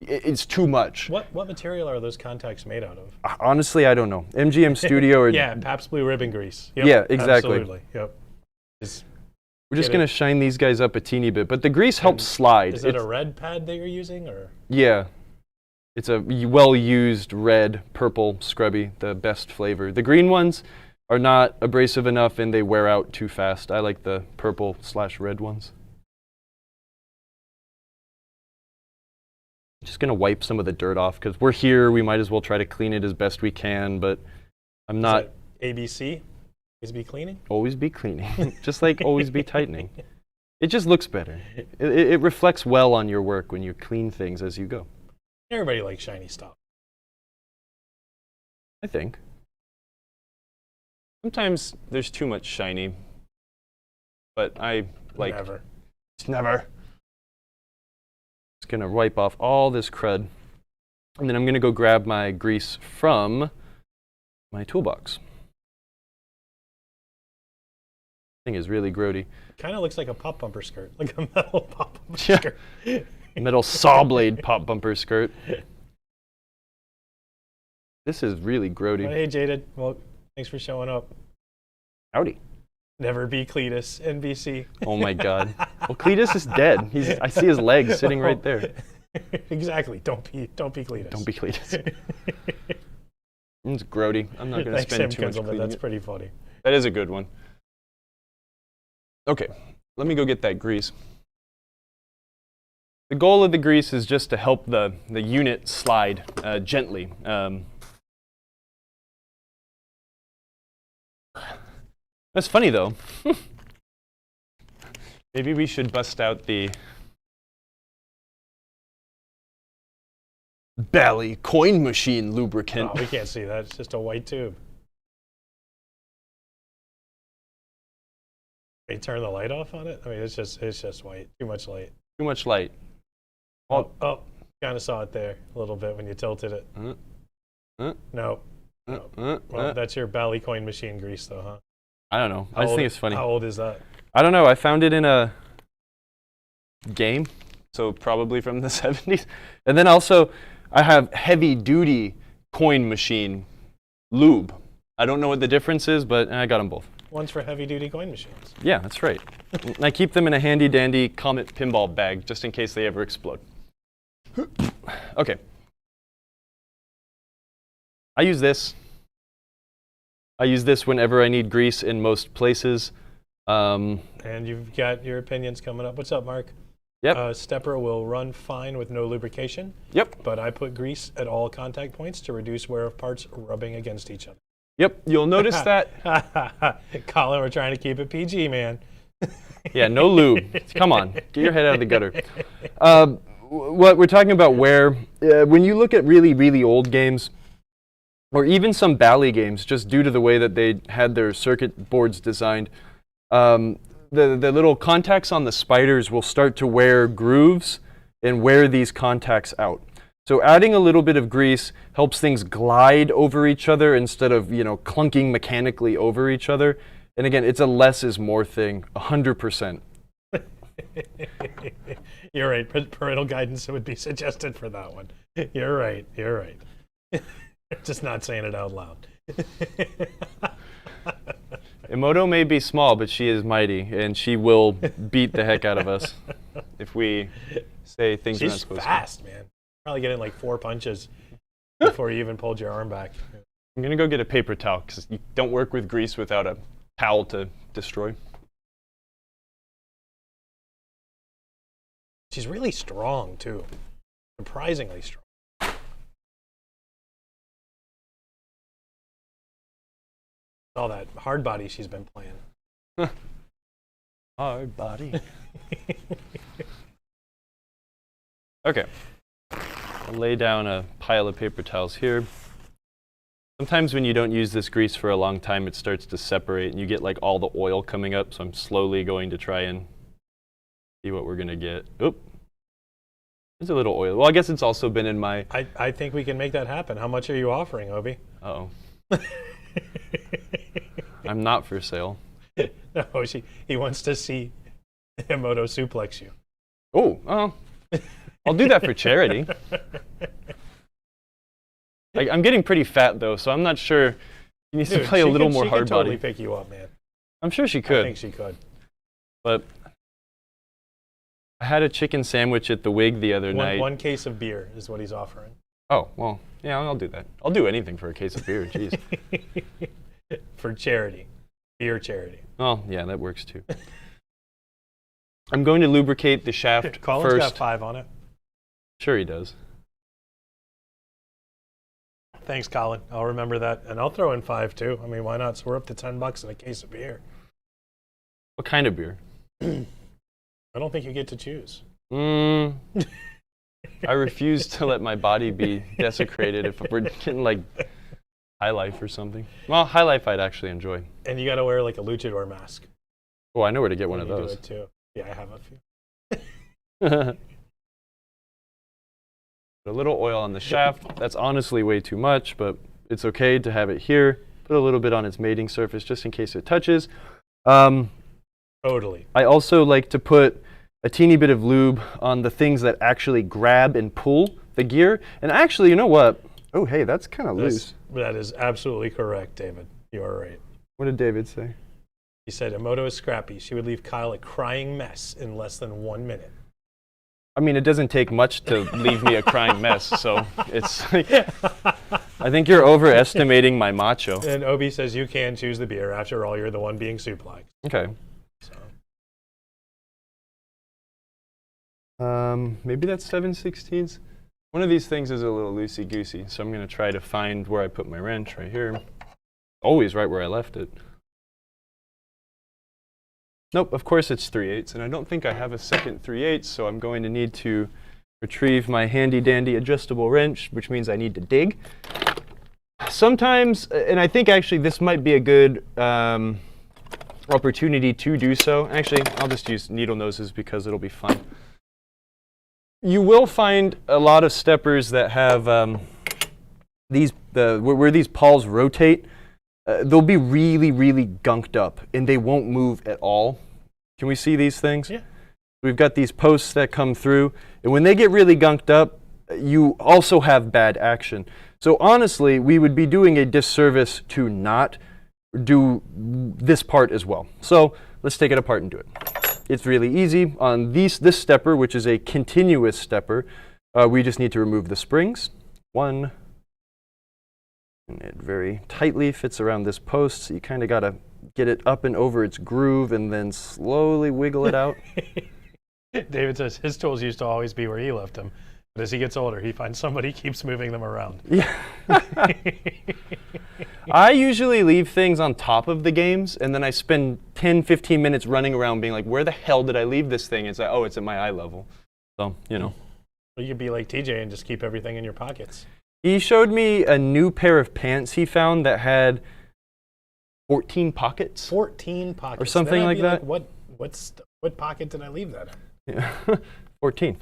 it's too much. What material are those contacts made out of? Honestly, I don't know. MGM Studio or yeah, Pabst Blue Ribbon grease. Yep, yeah, exactly. Absolutely. Yep. We're just gonna shine these guys up a teeny bit, but the grease helps slide. Is it a red pad that you're using, or? Yeah. It's a well-used red, purple, scrubby, the best flavor. The green ones are not abrasive enough and they wear out too fast. I like the purple/red ones. Just gonna wipe some of the dirt off because we're here. We might as well try to clean it as best we can, but I'm not. Is that ABC? Always be cleaning? Always be cleaning, just like always be tightening. It just looks better. It reflects well on your work when you clean things as you go. Everybody likes shiny stuff. I think. Sometimes there's too much shiny, but I like... Never. It's never. Just gonna wipe off all this crud. And then I'm gonna go grab my grease from my toolbox. Thing is really grody. Kind of looks like a pop bumper skirt, like a metal pop bumper Yeah. skirt. Metal saw blade pop bumper skirt. This is really grody. Well, hey, Jaded. Well, thanks for showing up. Howdy. Never be Cletus, NBC. Oh my God. Well, Cletus is dead. I see his legs sitting right there. Exactly. Don't be Cletus. Don't be Cletus. It's grody. I'm not going to Thanks, spend Tim too much Kinzelman. cleaning That's it. pretty funny. That is a good one. Okay, let me go get that grease. The goal of the grease is just to help the unit slide gently. That's funny though. Maybe we should bust out the Bally coin machine lubricant. Oh, we can't see that. It's just a white tube. They turn the light off on it? I mean, it's just white. Too much light. Too much light. Oh, kind of saw it there a little bit when you tilted it. No. Well, that's your Bally coin machine grease, though, huh? I don't know. I just think it's funny. How old is that? I don't know. I found it in a game, so probably from the 70s. And then also, I have heavy-duty coin machine lube. I don't know what the difference is, but I got them both. One's for heavy-duty coin machines. Yeah, that's right. And I keep them in a handy-dandy Comet pinball bag, just in case they ever explode. Okay. I use this. I use this whenever I need grease in most places. And you've got your opinions coming up. What's up, Mark? Yep. Stepper will run fine with no lubrication. Yep. But I put grease at all contact points to reduce wear of parts rubbing against each other. Yep, you'll notice that. Colin, we're trying to keep it PG, man. Yeah, no lube. Come on, get your head out of the gutter. What we're talking about when you look at really, really old games, or even some Bally games, just due to the way that they had their circuit boards designed, the little contacts on the spiders will start to wear grooves and wear these contacts out. So adding a little bit of grease helps things glide over each other instead of, clunking mechanically over each other. And again, it's a less is more thing, 100%. You're right. Parental guidance would be suggested for that one. You're right. You're right. Just not saying it out loud. Emoto may be small, but she is mighty, and she will beat the heck out of us if we say things we're not supposed to. She's fast, man. Probably getting like 4 punches before you even pulled your arm back. I'm going to go get a paper towel, because you don't work with grease without a towel to destroy. She's really strong, too. Surprisingly strong. All that hard body she's been playing. Hard body. Okay. I'll lay down a pile of paper towels here. Sometimes when you don't use this grease for a long time, it starts to separate and you get like all the oil coming up. So I'm slowly going to try and see what we're going to get. Oop. There's a little oil. Well, I guess it's also been in my... I think we can make that happen. How much are you offering, Obi? Uh-oh. I'm not for sale. No, he wants to see Emoto suplex you. Oh, I'll do that for charity. I'm getting pretty fat, though, so I'm not sure. He needs to play a little more hard body. She could totally pick you up, man. I'm sure she could. I think she could. But I had a chicken sandwich at the Wig the other night. One case of beer is what he's offering. Oh, well, yeah, I'll do that. I'll do anything for a case of beer, jeez. For charity. Beer charity. Oh, yeah, that works too. I'm going to lubricate the shaft Colin's first. got 5 on it. Sure he does. Thanks, Colin. I'll remember that. And I'll throw in 5 too. I mean, why not? So we're up to $10 and a case of beer. What kind of beer? I don't think you get to choose. I refuse to let my body be desecrated if we're getting like High Life or something. Well, High Life I'd actually enjoy. And you got to wear like a luchador mask. Oh, I know where to get one of You do those. it too. Yeah, I have a few. A little oil on the shaft. That's honestly way too much, but it's okay to have it here. Put a little bit on its mating surface just in case it touches. Totally. I also like to put a teeny bit of lube on the things that actually grab and pull the gear. And actually, you know what? Oh, hey, that's kind of loose. That is absolutely correct, David. You are right. What did David say? He said, Emoto is scrappy. She would leave Kyle a crying mess in less than 1 minute. I mean, it doesn't take much to leave me a crying mess, so it's like, I think you're overestimating my macho. And Obi says you can choose the beer. After all, you're the one being suplexed. Okay. So. Maybe that's 7/16. One of these things is a little loosey-goosey, so I'm going to try to find where I put my wrench right here. Always right where I left it. Nope, of course it's 3/8, and I don't think I have a second 3/8, so I'm going to need to retrieve my handy-dandy adjustable wrench, which means I need to dig. Sometimes, and I think actually this might be a good opportunity to do so. Actually, I'll just use needle noses because it'll be fun. You will find a lot of steppers that have where these pawls rotate. They'll be really, really gunked up, and they won't move at all. Can we see these things? Yeah. We've got these posts that come through, and when they get really gunked up, you also have bad action. So honestly, we would be doing a disservice to not do this part as well. So let's take it apart and do it. It's really easy. On this stepper, which is a continuous stepper, we just need to remove the springs. One. And it very tightly fits around this post, so you kind of got to get it up and over its groove and then slowly wiggle it out. David says his tools used to always be where he left them, but as he gets older, he finds somebody keeps moving them around. Yeah. I usually leave things on top of the games, and then I spend 10, 15 minutes running around being like, where the hell did I leave this thing? It's like, oh, it's at my eye level. So, you know. Well, you could be like TJ and just keep everything in your pockets. He showed me a new pair of pants he found that had 14 pockets. 14 pockets. Or something like that. What pocket did I leave that in? Yeah. 14.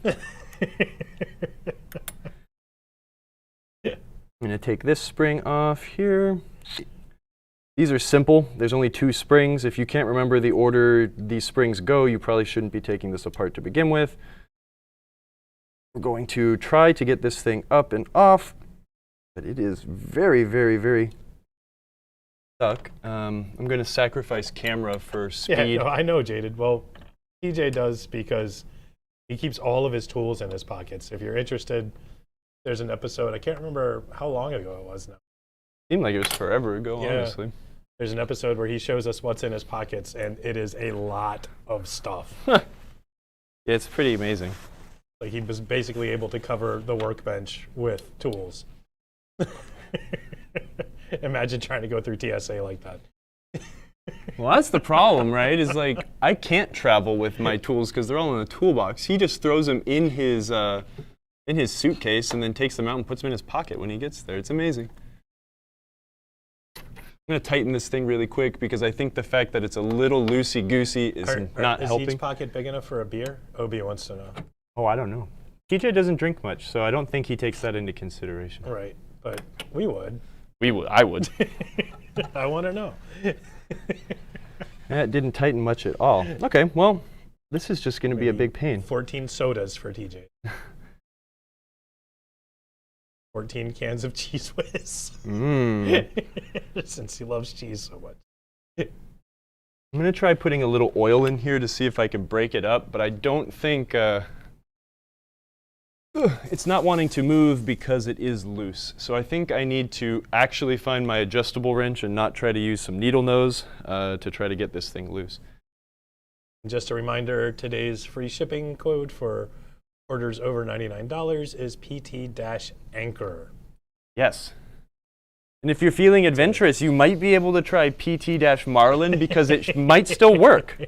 I'm going to take this spring off here. These are simple. There's only 2 springs. If you can't remember the order these springs go, you probably shouldn't be taking this apart to begin with. We're going to try to get this thing up and off, but it is very, very, very stuck. I'm going to sacrifice camera for speed. Yeah, no, I know, Jaded. Well, TJ does because he keeps all of his tools in his pockets. If you're interested, there's an episode. I can't remember how long ago it was now. Seemed like it was forever ago, honestly. There's an episode where he shows us what's in his pockets, and it is a lot of stuff. Yeah, it's pretty amazing. Like he was basically able to cover the workbench with tools. Imagine trying to go through TSA like that. Well, that's the problem, right? Is like I can't travel with my tools because they're all in a toolbox. He just throws them in his suitcase and then takes them out and puts them in his pocket when he gets there. It's amazing. I'm going to tighten this thing really quick because I think the fact that it's a little loosey-goosey is not helping. Is each pocket big enough for a beer? Obi wants to know. Oh, I don't know. TJ doesn't drink much, so I don't think he takes that into consideration. Right, but we would. We would. I would. I want to know. That didn't tighten much at all. Okay, well, this is just going to be a big pain. 14 sodas for TJ. 14 cans of Cheese Whiz. Since he loves cheese so much. I'm going to try putting a little oil in here to see if I can break it up, but I don't think it's not wanting to move because it is loose. So I think I need to actually find my adjustable wrench and not try to use some needle nose to try to get this thing loose. Just a reminder, today's free shipping code for orders over $99 is PT-Anchor. Yes. And if you're feeling adventurous, you might be able to try PT-Marlin because it might still work.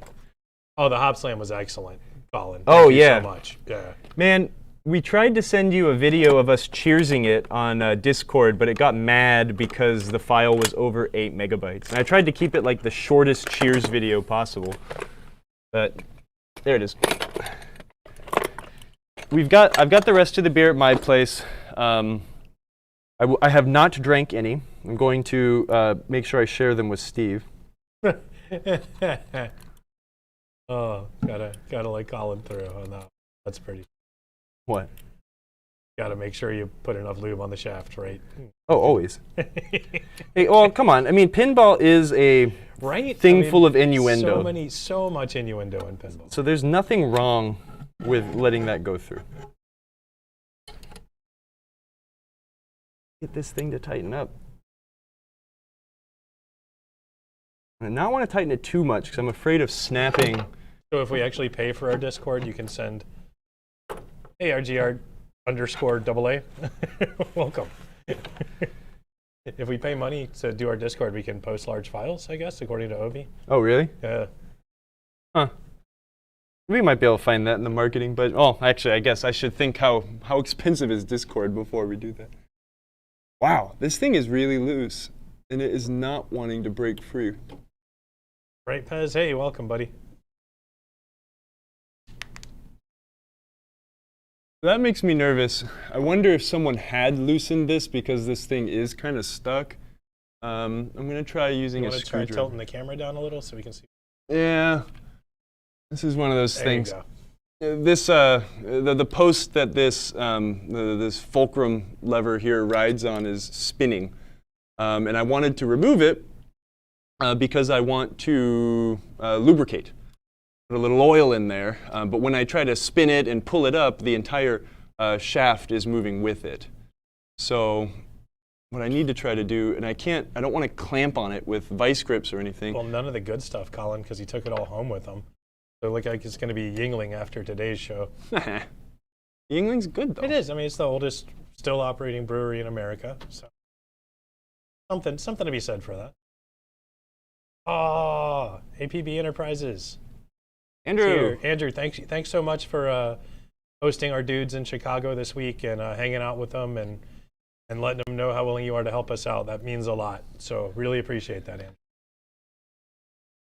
Oh, the Hop Slam was excellent. Colin. Oh, Thank you yeah. so much. Yeah. Man, we tried to send you a video of us cheersing it on Discord, but it got mad because the file was over 8 megabytes. And I tried to keep it like the shortest cheers video possible. But there it is. I've got the rest of the beer at my place. I have not drank any. I'm going to make sure I share them with Steve. Oh, gotta like Colin through on that. That's pretty. What? Gotta make sure you put enough lube on the shaft, right? Oh, always. Hey, oh, come on. I mean, pinball is a thing full of innuendo. So much innuendo in pinball. So there's nothing wrong with letting that go through. Get this thing to tighten up. And now I want to tighten it too much because I'm afraid of snapping. So if we actually pay for our Discord, you can send, hey, RGR_AA. Welcome. If we pay money to do our Discord, we can post large files, I guess, according to Obi. Oh, really? Yeah. Huh. We might be able to find that in the marketing, but actually, I guess I should think how expensive is Discord before we do that. Wow, this thing is really loose, and it is not wanting to break free. Right, Pez? Hey, welcome, buddy. That makes me nervous. I wonder if someone had loosened this because this thing is kind of stuck. I'm going to try using a screwdriver. Try tilting the camera down a little so we can see. Yeah. This is one of those things. There you go. This the post that this this fulcrum lever here rides on is spinning, and I wanted to remove it because I want to lubricate. Put a little oil in there, but when I try to spin it and pull it up, the entire shaft is moving with it. So what I need to try to do, and I don't want to clamp on it with vice grips or anything. Well, none of the good stuff, Colin, because he took it all home with him. So it looks like it's going to be Yingling after today's show. Yingling's good, though. It is. I mean, it's the oldest still operating brewery in America. So something to be said for that. Oh, APB Enterprises. Andrew, thanks so much for hosting our dudes in Chicago this week and hanging out with them and letting them know how willing you are to help us out. That means a lot. So really appreciate that, Andrew.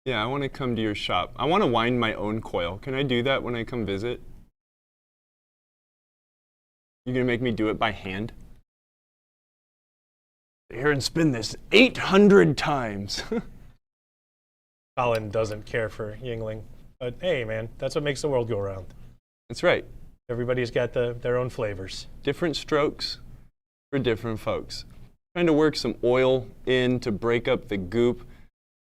Yeah, I want to come to your shop. I want to wind my own coil. Can I do that when I come visit? You gonna make me do it by hand? Here and spin this 800 times. Colin doesn't care for Yingling. But hey, man, that's what makes the world go round. That's right. Everybody's got their own flavors. Different strokes for different folks. Trying to work some oil in to break up the goop.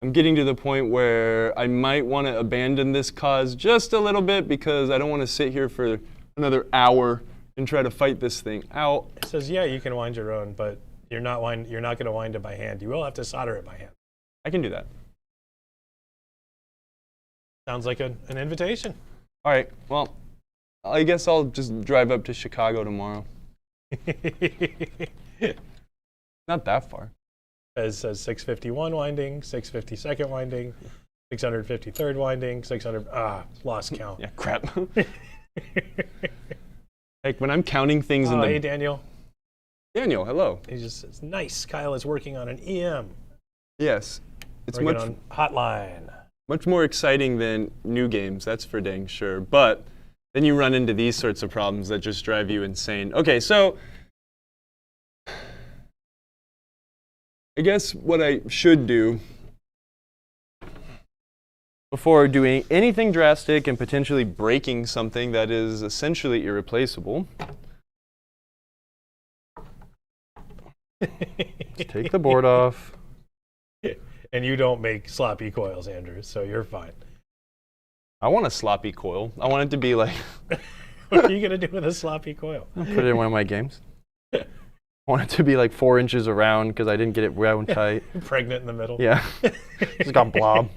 I'm getting to the point where I might want to abandon this cause just a little bit because I don't want to sit here for another hour and try to fight this thing out. It says, yeah, you can wind your own, but you're not going to wind it by hand. You will have to solder it by hand. I can do that. Sounds like an invitation. All right. Well, I guess I'll just drive up to Chicago tomorrow. Not that far. It says 651 winding, 652nd winding, 653rd winding, 600. Lost count. Yeah, crap. Like when I'm counting things in the. Hey, Daniel. Daniel, hello. He just says, nice. Kyle is working on an EM. Yes. It's working on Hotline. Much more exciting than new games, that's for dang sure. But then you run into these sorts of problems that just drive you insane. Okay, so I guess what I should do before doing anything drastic and potentially breaking something that is essentially irreplaceable, take the board off. And you don't make sloppy coils, Andrew, so you're fine. I want a sloppy coil. I want it to be like... What are you going to do with a sloppy coil? I'll put it in one of my games. I want it to be like 4 inches around because I didn't get it round tight. Pregnant in the middle. Yeah. Just got blob.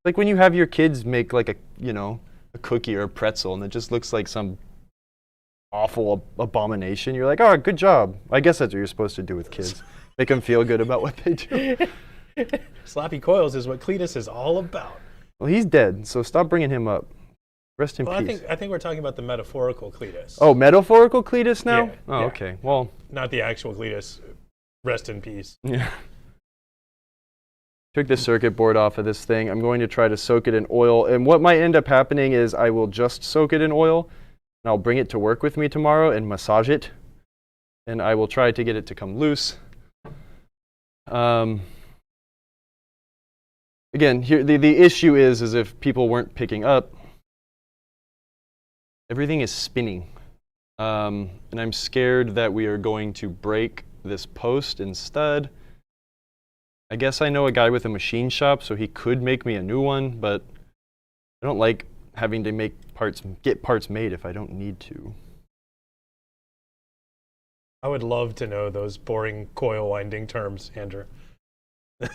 Like when you have your kids make like a cookie or a pretzel and it just looks like some awful abomination. You're like, oh, good job. I guess that's what you're supposed to do with kids. Make them feel good about what they do. Sloppy coils is what Cletus is all about. Well, he's dead, so stop bringing him up. Rest in Well, peace. I think we're talking about the metaphorical Cletus. Oh, metaphorical Cletus now? Yeah, Oh, yeah. okay. Well, Not the actual Cletus. Rest in peace. yeah. Took the circuit board off of this thing. I'm going to try to soak it in oil. And what might end up happening is I will just soak it in oil, and I'll bring it to work with me tomorrow and massage it. And I will try to get it to come loose. Again, here the issue is if people weren't picking up, everything is spinning. And I'm scared that we are going to break this post and stud. I guess I know a guy with a machine shop, so he could make me a new one, but I don't like having to get parts made if I don't need to. I would love to know those boring coil winding terms, Andrew. Yeah.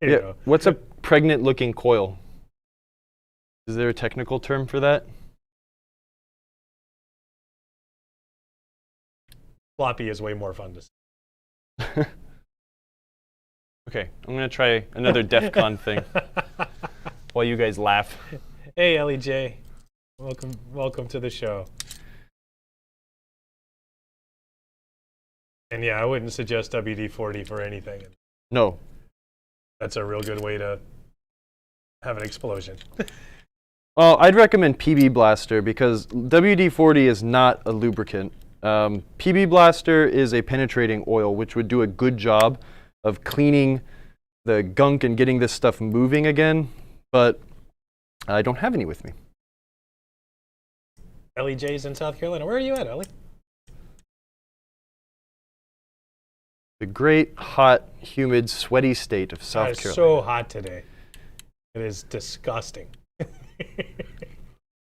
know. What's a pregnant-looking coil? Is there a technical term for that? Floppy is way more fun to say. Okay, I'm going to try another DEF CON thing while you guys laugh. Hey, Ellie J. Welcome to the show. And yeah, I wouldn't suggest WD-40 for anything. No. That's a real good way to have an explosion. Well, I'd recommend PB Blaster because WD-40 is not a lubricant. PB Blaster is a penetrating oil, which would do a good job of cleaning the gunk and getting this stuff moving again, but I don't have any with me. Ellie J's in South Carolina. Where are you at, Ellie? The great, hot, humid, sweaty state of South It's Carolina. so hot today. It is disgusting.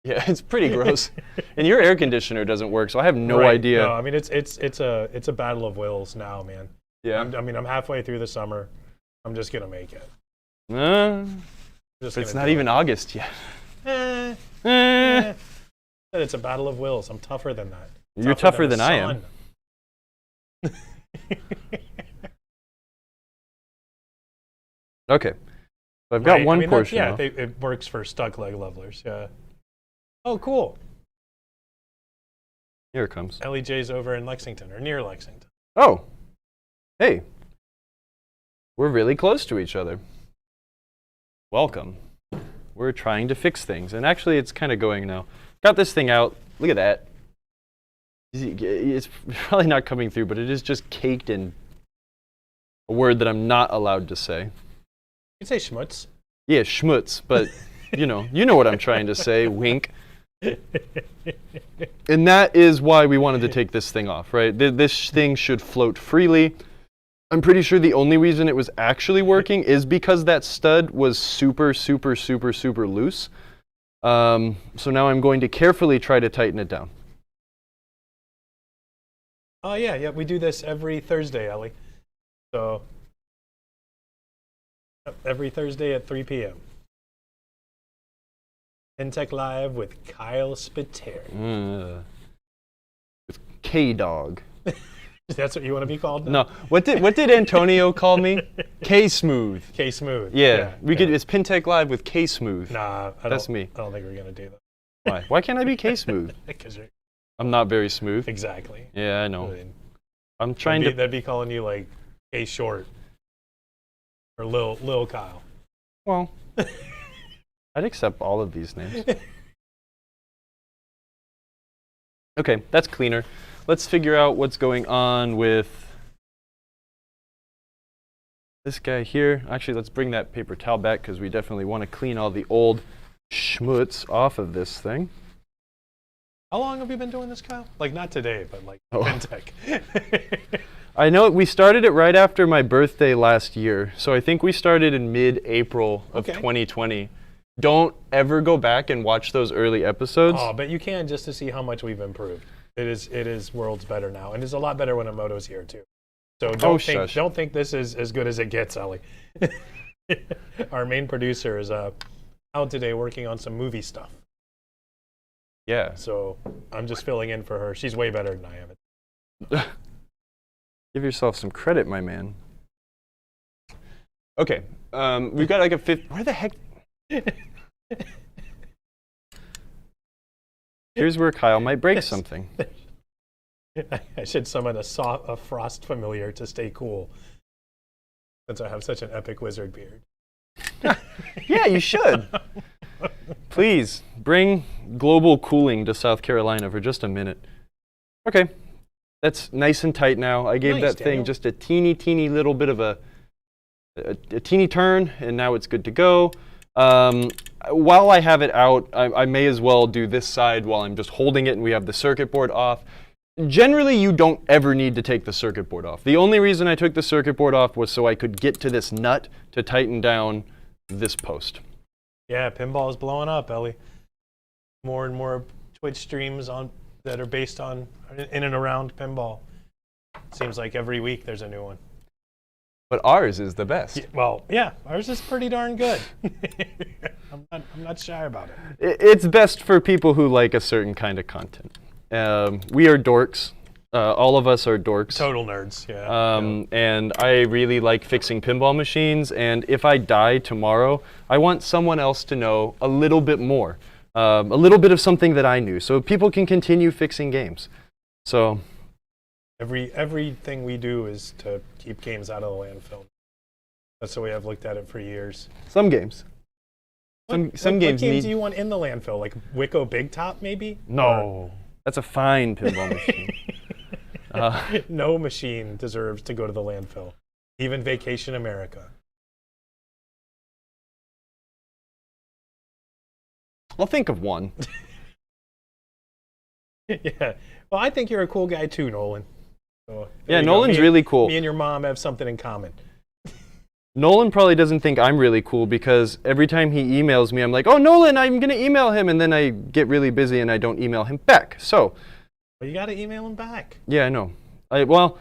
Yeah, it's pretty gross. And your air conditioner doesn't work, so I have no idea. No, I mean it's a battle of wills now, man. Yeah. I'm halfway through the summer. I'm just gonna make it. It's not even August yet. It's a battle of wills. I'm tougher than that. You're tougher than I am. Okay. So I've got one portion. Yeah, it works for stuck leg levelers. Yeah. Oh, cool. Here it comes. Ellie J's over in Lexington or near Lexington. Oh. Hey. We're really close to each other. Welcome. We're trying to fix things. And actually, it's kind of going now. Got this thing out. Look at that. It's probably not coming through, but it is just caked in a word that I'm not allowed to say. You say schmutz. Yeah, schmutz, but you know what I'm trying to say, wink. And that is why we wanted to take this thing off, right? This thing should float freely. I'm pretty sure the only reason it was actually working is because that stud was super, super, super, super loose. So now I'm going to carefully try to tighten it down. Oh, yeah, we do this every Thursday, Ellie. So, every Thursday at 3 p.m. Intech Live with Kyle Spiteri. With K-Dog. That's what you want to be called now? No. What did Antonio call me? K-Smooth. K-Smooth. Yeah. It's Pintech Live with K-Smooth. Nah, That's me. I don't think we're going to do that. Why? Why can't I be K-Smooth? Because you're... I'm not very smooth. Exactly. Yeah, I know. I mean, I'm trying that'd be calling you like K-Short or Lil Kyle. Well, I'd accept all of these names. Okay, that's cleaner. Let's figure out what's going on with this guy here. Actually, let's bring that paper towel back because we definitely want to clean all the old schmutz off of this thing. How long have you been doing this, Kyle? Like, not today, but like Fintech. I know we started it right after my birthday last year. So I think we started in mid-April of 2020. Don't ever go back and watch those early episodes. Oh, but you can just to see how much we've improved. It is worlds better now. And it's a lot better when Emoto's here, too. So don't think this is as good as it gets, Ellie. Our main producer is out today working on some movie stuff. Yeah. So I'm just filling in for her. She's way better than I am. Give yourself some credit, my man. Okay. We've got like a fifth. Where the heck? Here's where Kyle might break something. I should summon a frost familiar to stay cool, since I have such an epic wizard beard. Yeah, you should. Please bring global cooling to South Carolina for just a minute. Okay, that's nice and tight now. I gave Nice, that thing Daniel. just a teeny little bit of a teeny turn, and now it's good to go. While I have it out, I may as well do this side while I'm just holding it and we have the circuit board off. Generally, you don't ever need to take the circuit board off. The only reason I took the circuit board off was so I could get to this nut to tighten down this post. Yeah, pinball is blowing up, Ellie. More and more Twitch streams that are based on in and around pinball. Seems like every week there's a new one. But ours is the best. Well, yeah, ours is pretty darn good. I'm not shy about it. It's best for people who like a certain kind of content. We are dorks. All of us are dorks. Total nerds, yeah. And I really like fixing pinball machines. And if I die tomorrow, I want someone else to know a little bit more. A little bit of something that I knew, so people can continue fixing games. So everything we do is to keep games out of the landfill. That's the way I've looked at it for years. some games. Some What games games need. do you want in the landfill? Like Wicco Big Top, maybe? No, that's a fine pinball machine. No machine deserves to go to the landfill, even Vacation America. I'll think of one. Yeah. Well, I think you're a cool guy too, Nolan. So, there Yeah, you go. Nolan's Me- really cool. Me and your mom have something in common. Nolan probably doesn't think I'm really cool because every time he emails me, I'm like, oh, Nolan, I'm going to email him. And then I get really busy and I don't email him back. So, Well, you got to email him back. yeah, I know. Well,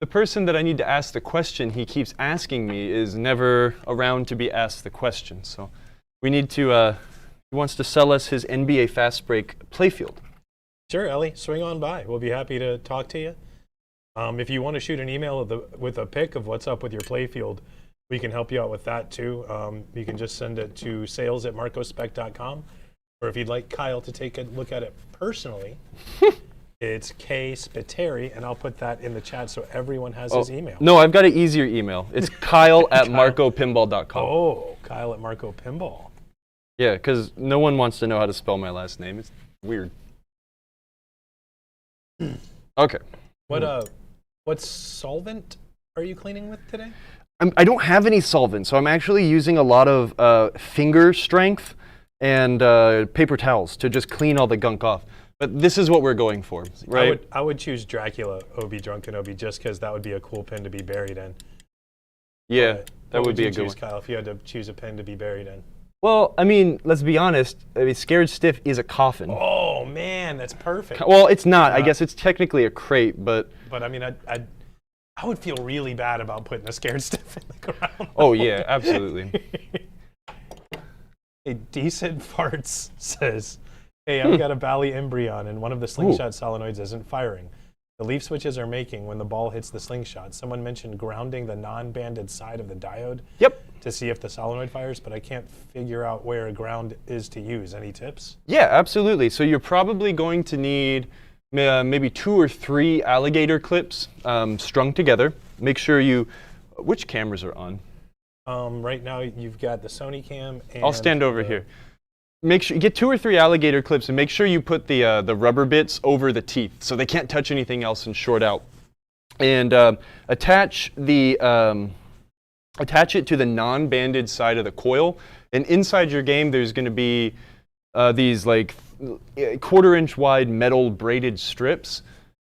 the person that I need to ask the question he keeps asking me is never around to be asked the question. So we need to, he wants to sell us his NBA Fast Break playfield. Sure, Ellie, swing on by. We'll be happy to talk to you. If you want to shoot an email with a pic of what's up with your playfield, we can help you out with that too. You can just send it to sales@marcospec.com. Or if you'd like Kyle to take a look at it personally, it's K Spiteri, and I'll put that in the chat so everyone has his email. No, I've got an easier email. It's kyle@marcopinball.com. Oh, Kyle at Marco Pinball. Yeah, because no one wants to know how to spell my last name. It's weird. Okay. What solvent are you cleaning with today? I don't have any solvent, so I'm actually using a lot of finger strength and paper towels to just clean all the gunk off. But this is what we're going for, right? I would choose Dracula Obi Drunken Obi just because that would be a cool pin to be buried in. Yeah, But that what would be you a good choose, one. Kyle, if you had to choose a pin to be buried in? Well, I mean, let's be honest. I mean, Scared Stiff is a coffin. Oh man, that's perfect. Well, it's not. I guess it's technically a crate, but But I mean, I would feel really bad about putting a Scared Stiff in the ground. oh yeah, absolutely. A Decent Farts says, hey, I've got a Bally Embryon and one of the slingshot solenoids isn't firing. The leaf switches are making when the ball hits the slingshot. Someone mentioned grounding the non-banded side of the diode Yep. to see if the solenoid fires, but I can't figure out where a ground is to use. Any tips? Yeah, absolutely. So you're probably going to need maybe 2 or 3 alligator clips strung together. Make sure you, which cameras are on? Right now you've got the Sony cam. And I'll stand over here. Make sure you get 2 or 3 alligator clips and make sure you put the rubber bits over the teeth so they can't touch anything else and short out. And attach it to the non-banded side of the coil. And inside your game, there's going to be these like 1/4 inch wide metal braided strips.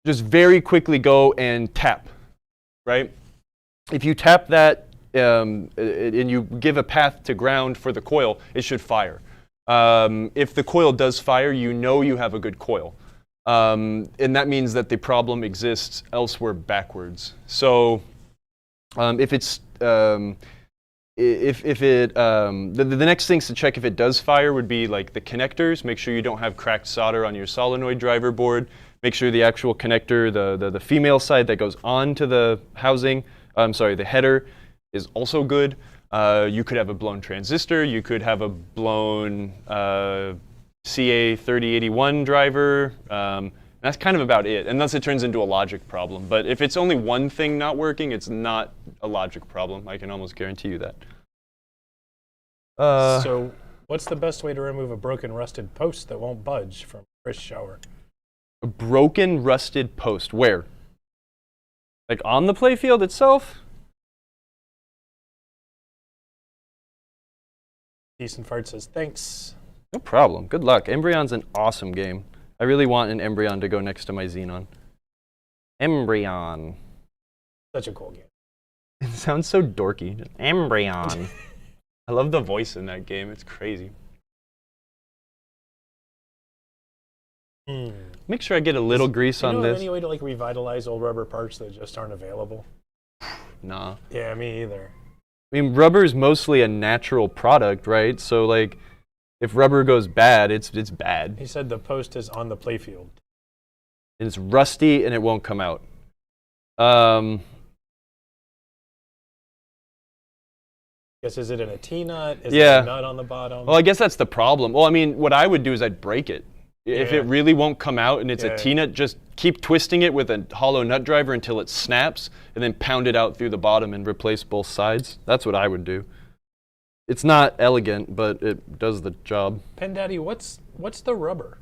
Just very quickly go and tap, right? If you tap that and you give a path to ground for the coil, it should fire. If the coil does fire, you know you have a good coil. And that means that the problem exists elsewhere backwards. So if it's the next things to check if it does fire would be like the connectors. Make sure you don't have cracked solder on your solenoid driver board. Make sure the actual connector, the female side that goes onto the housing, the header, is also good. You could have a blown transistor. You could have a blown CA3081 driver. That's kind of about it, unless it turns into a logic problem. But if it's only one thing not working, it's not a logic problem. I can almost guarantee you that. So what's the best way to remove a broken, rusted post that won't budge from a wrist shower? A broken, rusted post. Where? Like on the playfield itself? Decent Fart says, thanks. No problem. Good luck. Embryon's an awesome game. I really want an Embryon to go next to my Xenon. Embryon. Such a cool game. It sounds so dorky. Just Embryon. I love the voice in that game. It's crazy. Make sure I get a little grease on this. Any way to like revitalize old rubber parts that just aren't available? Nah. Yeah, me either. I mean, rubber is mostly a natural product, right? So like, if rubber goes bad, it's bad. He said the post is on the playfield. It's rusty and it won't come out. Guess is it in a T-nut? Is Yeah. there a nut on the bottom? Well, I guess that's the problem. Well, I mean, what I would do is I'd break it. If Yeah. it really won't come out and it's Yeah. a T-nut, just keep twisting it with a hollow nut driver until it snaps, and then pound it out through the bottom and replace both sides. That's what I would do. It's not elegant, but it does the job. Pen Daddy, what's the rubber?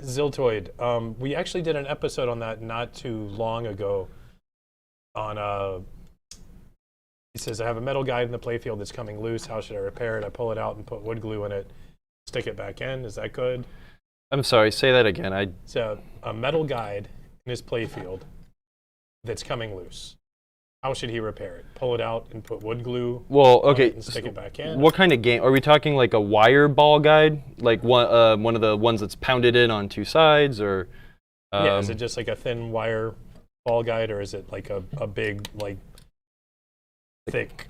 Ziltoid. We actually did an episode on that not too long ago. He says, I have a metal guide in the playfield that's coming loose. How should I repair it? I pull it out and put wood glue in it. Stick it back in. Is that good? I'm sorry, say that again. So a metal guide in his playfield that's coming loose. How should he repair it? Pull it out and put wood glue Well, on okay. it and stick it back in? What kind of game? Are we talking like a wire ball guide? Like one of the ones that's pounded in on two sides? Or yeah, is it just like a thin wire ball guide, or is it like a big, like, thick,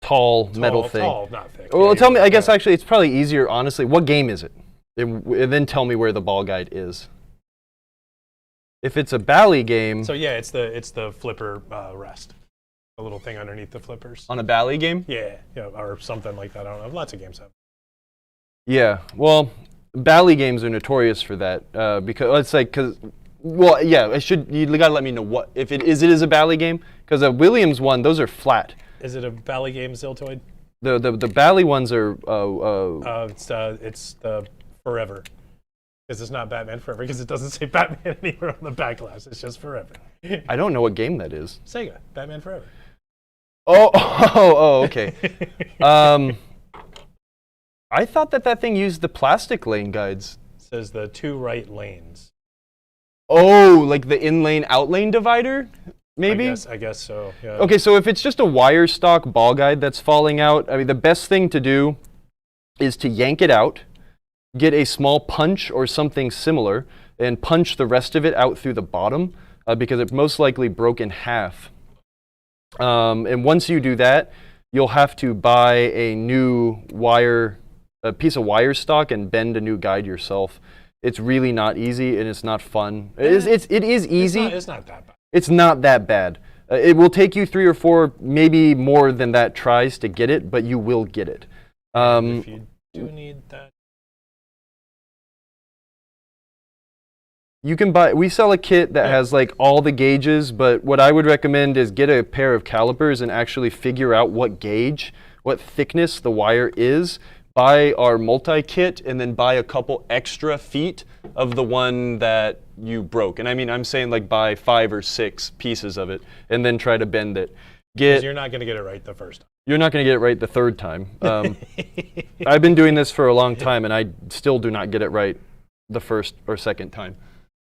tall metal thing? Tall, not thick. Well, Yeah, tell me, yeah. I guess actually it's probably easier, honestly. What game is it? And then tell me where the ball guide is. If it's a Bally game. So yeah, it's the flipper rest. The little thing underneath the flippers. On a Bally game? Yeah, or something like that. I don't know. Lots of games have. Yeah, well, Bally games are notorious for that because it's like, well, yeah, you gotta let me know what, if it is a Bally game, because a Williams one, those are flat. Is it a Bally game, Ziltoid? The Bally ones are, it's the Forever. Because it's not Batman Forever, because it doesn't say Batman anywhere on the back glass. It's just Forever. I don't know what game that is. Sega, Batman Forever. Oh, okay. I thought that thing used the plastic lane guides. It says the 2 right lanes. Oh, like the in-lane, out-lane divider? Maybe? I guess so, yeah. Okay, so if it's just a wire stock ball guide that's falling out, I mean, the best thing to do is to yank it out, get a small punch or something similar, and punch the rest of it out through the bottom, because it most likely broke in half. And once you do that, you'll have to buy a piece of wire stock and bend a new guide yourself. It's really not easy, and it's not fun. It is easy. It's not that bad. It's not that bad. It will take you 3 or 4, maybe more than that, tries to get it, but you will get it. If you do need that. You can buy, we sell a kit that has like all the gauges, but what I would recommend is get a pair of calipers and actually figure out what gauge, what thickness the wire is. Buy our multi-kit and then buy a couple extra feet of the one that you broke. And I mean, I'm saying like buy 5 or 6 pieces of it and then try to bend it. Because you're not going to get it right the first time. You're not going to get it right the 3rd time. I've been doing this for a long time and I still do not get it right the 1st or 2nd time.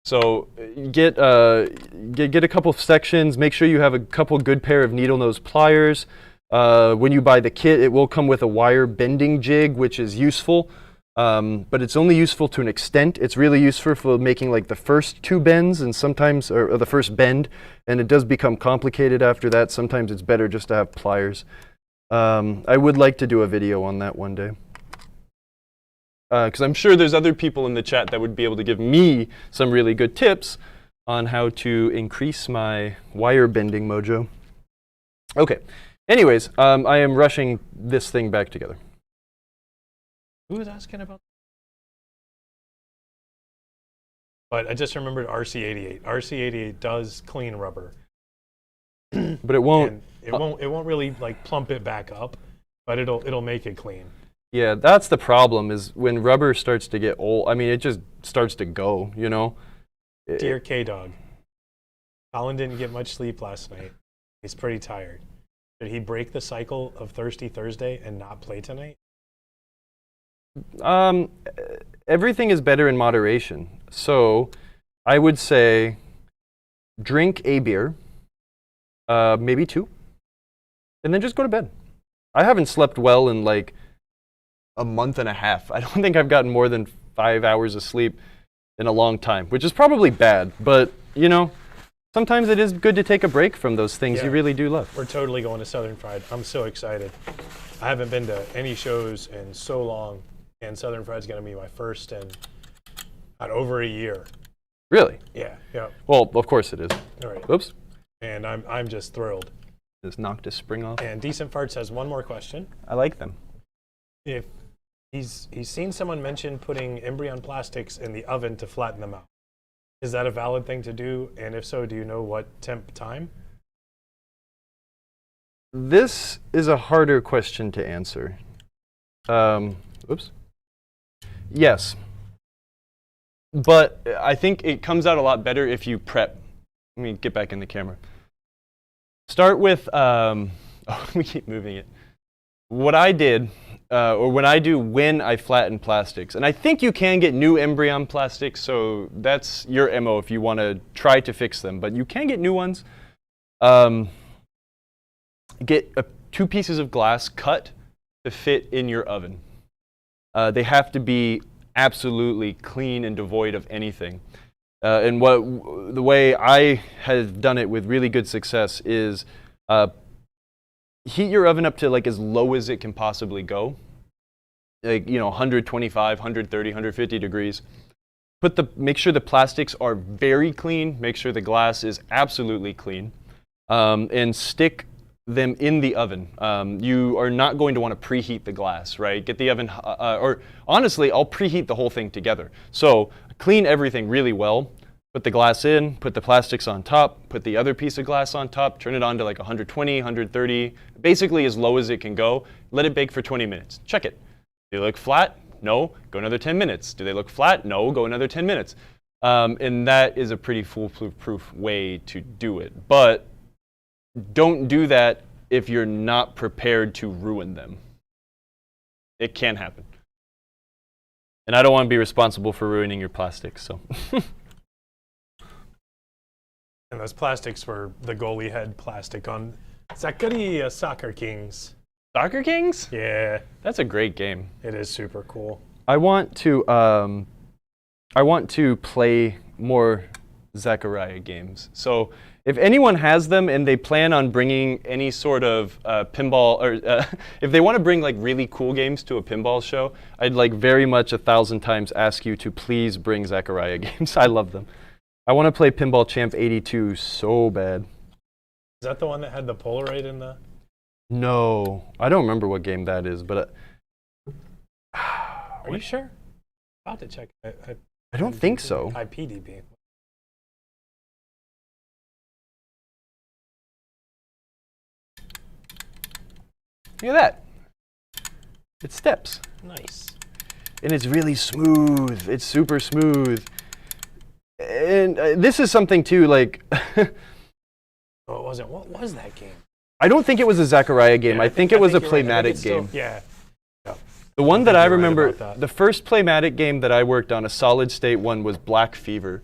So get a couple of sections. Make sure you have a couple good pair of needle nose pliers. When you buy the kit, it will come with a wire bending jig, which is useful, but it's only useful to an extent. It's really useful for making like the first 2 bends and sometimes, or the first bend, and it does become complicated after that. Sometimes it's better just to have pliers. I would like to do a video on that one day. Because I'm sure there's other people in the chat that would be able to give me some really good tips. on how to increase my wire bending mojo. Okay. Anyways, I am rushing this thing back together. Who was asking about? But I just remembered RC88. RC88 does clean rubber. But it won't. And it won't really like plump it back up, but it'll make it clean. Yeah, that's the problem. Is when rubber starts to get old. I mean, it just starts to go. You know. Dear K-Dog, Colin didn't get much sleep last night. He's pretty tired. Did he break the cycle of Thirsty Thursday and not play tonight? Everything is better in moderation. So, I would say, drink a beer, maybe 2, and then just go to bed. I haven't slept well in like a month and a half. I don't think I've gotten more than 5 hours of sleep in a long time, which is probably bad. But you know, sometimes it is good to take a break from those things you really do love. We're totally going to Southern Fried. I'm so excited. I haven't been to any shows in so long, and Southern Fried's going to be my first in about over a year. Really? Yeah. Well, of course it is. All right. Oops. And I'm just thrilled. Just knocked a spring off. And Decent Farts has one more question. I like them. If he's seen someone mention putting Embryon plastics in the oven to flatten them out. Is that a valid thing to do? And if so, do you know what temp time? This is a harder question to answer. Oops. Yes. But I think it comes out a lot better if you prep. Let me get back in the camera. Start with, we keep moving it. What I did, or what I do when I flatten plastics, and I think you can get new Embryon plastics, so that's your MO if you want to try to fix them, but you can get new ones. Get 2 pieces of glass cut to fit in your oven. They have to be absolutely clean and devoid of anything. And the way I have done it with really good success is heat your oven up to like as low as it can possibly go. Like, 125, 130, 150 degrees. Make sure the plastics are very clean. Make sure the glass is absolutely clean. And stick them in the oven. You are not going to want to preheat the glass, right? Get the oven, or honestly, I'll preheat the whole thing together. So clean everything really well. Put the glass in, put the plastics on top, put the other piece of glass on top, turn it on to like 120, 130, basically as low as it can go. Let it bake for 20 minutes. Check it. Do they look flat? No. Go another 10 minutes. Do they look flat? No. Go another 10 minutes. And that is a pretty foolproof way to do it. But don't do that if you're not prepared to ruin them. It can happen. And I don't want to be responsible for ruining your plastics, so. And those plastics were the goalie head plastic on Zakaria Soccer Kings. Soccer Kings? Yeah. That's a great game. It is super cool. I want to play more Zachariah games. So if anyone has them and they plan on bringing any sort of pinball, or if they want to bring like really cool games to a pinball show, I'd like very much 1,000 times ask you to please bring Zachariah games. I love them. I want to play Pinball Champ 82 so bad. Is that the one that had the Polaroid in the? No, I don't remember what game that is, but. Are you sure? I'll have to check. I don't think so. IPDB. Look at that. It steps. Nice. And it's really smooth. It's super smooth. And this is something too, like. Oh, it wasn't. What was that game? I don't think it was a Zachariah game. Yeah, I think it was a you're right. Playmatic game. Yeah. The one that I remember, right the first Playmatic game that I worked on, a solid state one, was Black Fever.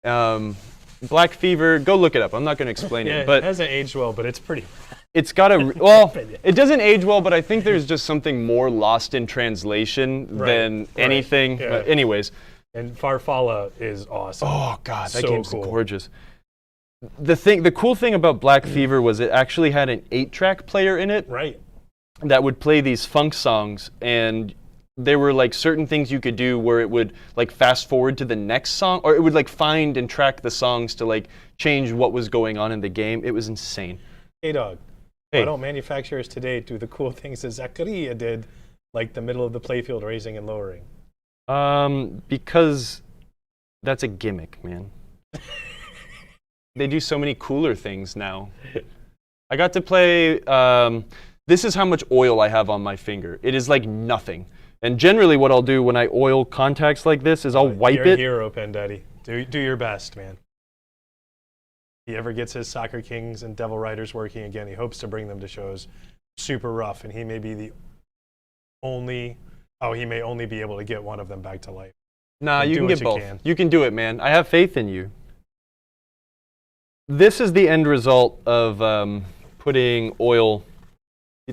Black Fever, go look it up. I'm not going to explain it. But it hasn't aged well, but it's pretty. It's got a, well, it doesn't age well, but I think there's just something more lost in translation than anything. Yeah. But anyways. And Farfalla is awesome. Oh, God, that so game's cool. gorgeous. The cool thing about Black Fever was it actually had an 8-track player in it. Right. That would play these funk songs, and there were like certain things you could do where it would like fast forward to the next song, or it would like find and track the songs to like change what was going on in the game. It was insane. Hey, dog. Hey. Why don't manufacturers today do the cool things that Zakaria did, like the middle of the playfield raising and lowering? Because that's a gimmick, man. They do so many cooler things now. I got to play, this is how much oil I have on my finger. It is like nothing. And generally what I'll do when I oil contacts like this is I'll wipe You're it. a hero, Pen Daddy. Do your best, man. He ever gets his Soccer Kings and Devil Riders working again, he hopes to bring them to shows super rough, and he may be the only, he may only be able to get one of them back to life. Nah, you Do can what get you both. can. You can do it, man. I have faith in you. This is the end result of putting oil.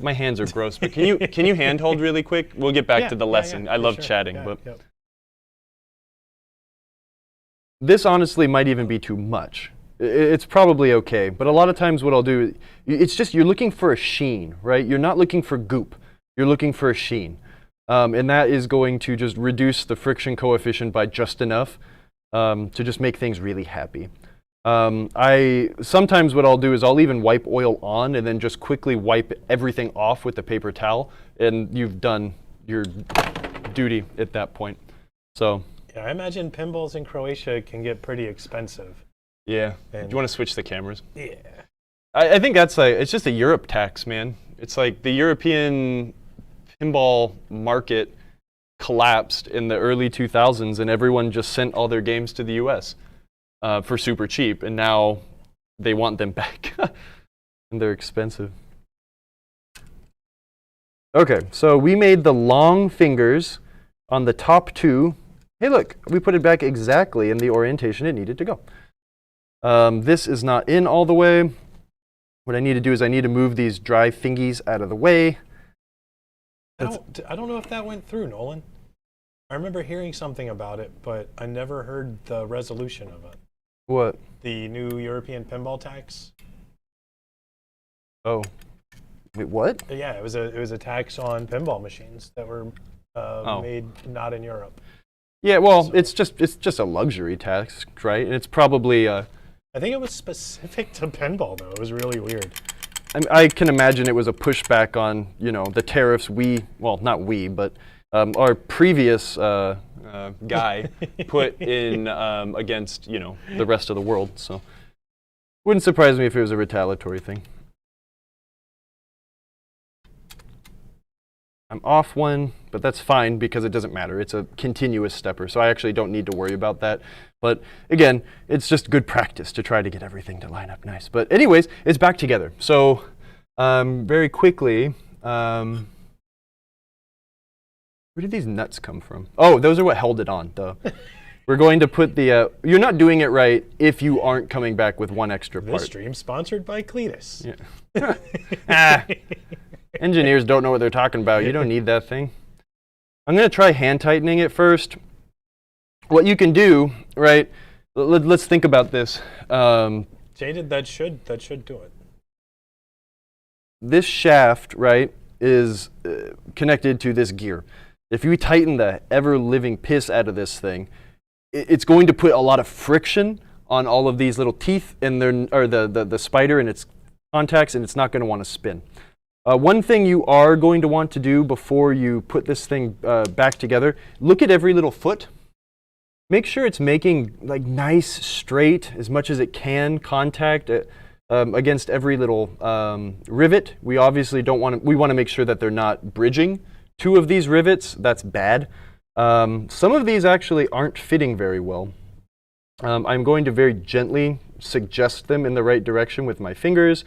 My hands are gross, but can you hand hold really quick? We'll get back to the lesson. I love chatting, but this honestly might even be too much. It's probably okay, but a lot of times what I'll do, it's just you're looking for a sheen, right? You're not looking for goop. You're looking for a sheen. And that is going to just reduce the friction coefficient by just enough to just make things really happy. Sometimes what I'll do is I'll even wipe oil on and then just quickly wipe everything off with the paper towel, and you've done your duty at that point. So yeah, I imagine pinballs in Croatia can get pretty expensive. Yeah. Do you want to switch the cameras? Yeah. I think that's like, it's just a Europe tax, man. It's like the European pinball market collapsed in the early 2000s, and everyone just sent all their games to the US for super cheap, and now they want them back. And they're expensive. Okay, so we made the long fingers on the top two. Hey, look, we put it back exactly in the orientation it needed to go. This is not in all the way. What I need to do is I need to move these dry fingies out of the way. I don't know if that went through, Nolan. I remember hearing something about it, but I never heard the resolution of it. What? The new European pinball tax. Oh. Wait, what? Yeah, it was a tax on pinball machines that were made not in Europe. Yeah, well, so it's just a luxury tax, right? And it's probably I think it was specific to pinball, though. It was really weird. I can imagine it was a pushback on, the tariffs not we, but our previous guy put in against, the rest of the world. So wouldn't surprise me if it was a retaliatory thing. I'm off one, but that's fine because it doesn't matter. It's a continuous stepper, so I actually don't need to worry about that. But again, it's just good practice to try to get everything to line up nice. But anyways, it's back together. So very quickly, where did these nuts come from? Oh, those are what held it on, duh. We're going to put the, you're not doing it right if you aren't coming back with one extra part. This stream sponsored by Cletus. Yeah. Engineers don't know what they're talking about. You don't need that thing. I'm going to try hand tightening it first. What you can do, right, let's think about this. Jaded, that should do it. This shaft, right, is connected to this gear. If you tighten the ever-living piss out of this thing, it's going to put a lot of friction on all of these little teeth and the spider and its contacts, and it's not going to want to spin. One thing you are going to want to do before you put this thing back together, look at every little foot. Make sure it's making like nice, straight, as much as it can contact against every little rivet. We obviously we want to make sure that they're not bridging two of these rivets. That's bad. Some of these actually aren't fitting very well. I'm going to very gently suggest them in the right direction with my fingers.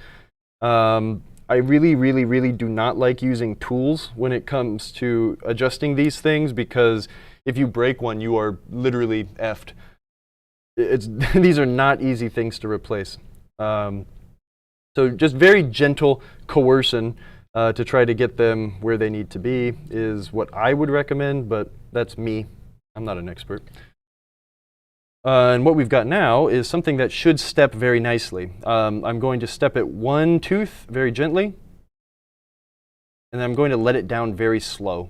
I really, really, really do not like using tools when it comes to adjusting these things, because if you break one, you are literally effed. These are not easy things to replace. So just very gentle coercion to try to get them where they need to be is what I would recommend, but that's me. I'm not an expert. And what we've got now is something that should step very nicely. I'm going to step it one tooth very gently, and then I'm going to let it down very slow.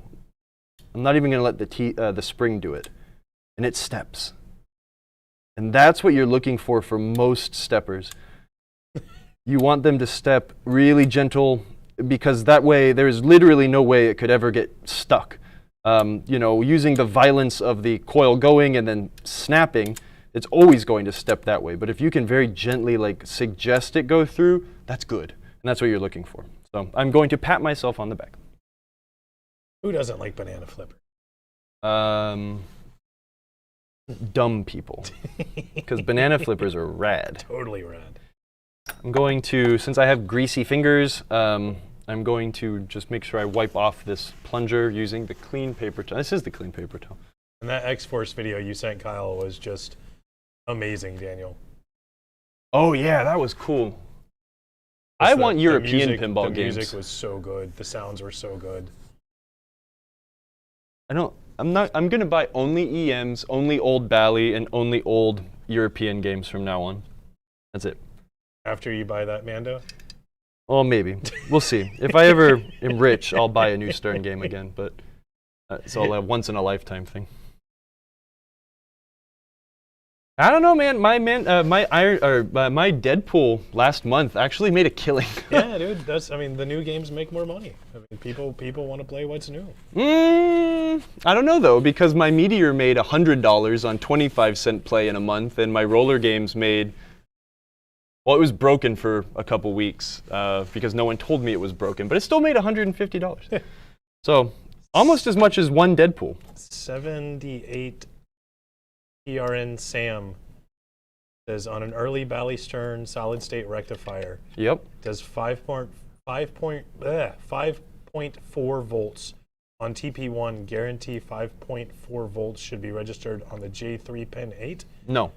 I'm not even going to let the spring do it. And it steps. And that's what you're looking for most steppers. You want them to step really gentle, because that way there's literally no way it could ever get stuck. Using the violence of the coil going and then snapping, it's always going to step that way. But if you can very gently suggest it go through, that's good. And that's what you're looking for. So I'm going to pat myself on the back. Who doesn't like banana flippers? Dumb people. Because banana flippers are rad. Totally rad. I'm going to, since I have greasy fingers, I'm going to just make sure I wipe off this plunger using the clean paper towel. This is the clean paper towel. And that X-Force video you sent Kyle was just amazing, Daniel. Oh yeah, that was cool. I want European pinball games. The music was so good. The sounds were so good. I'm gonna buy only EMs, only old Bally, and only old European games from now on. That's it. After you buy that Mando? Well, maybe. We'll see. If I ever am rich, I'll buy a new Stern game again, but it's all a once in a lifetime thing. I don't know, man. My Deadpool last month actually made a killing. Yeah, dude. The new games make more money. People want to play what's new. I don't know though, because my Meteor made $100 on 25-cent play in a month, and my roller games made. Well, it was broken for a couple weeks because no one told me it was broken, but it still made $150. So almost as much as one Deadpool. 78 PRN Sam says on an early Bally Stern solid state rectifier. Yep. Does 5.4 volts on TP1 guarantee 5.4 volts should be registered on the J3 pin 8? No.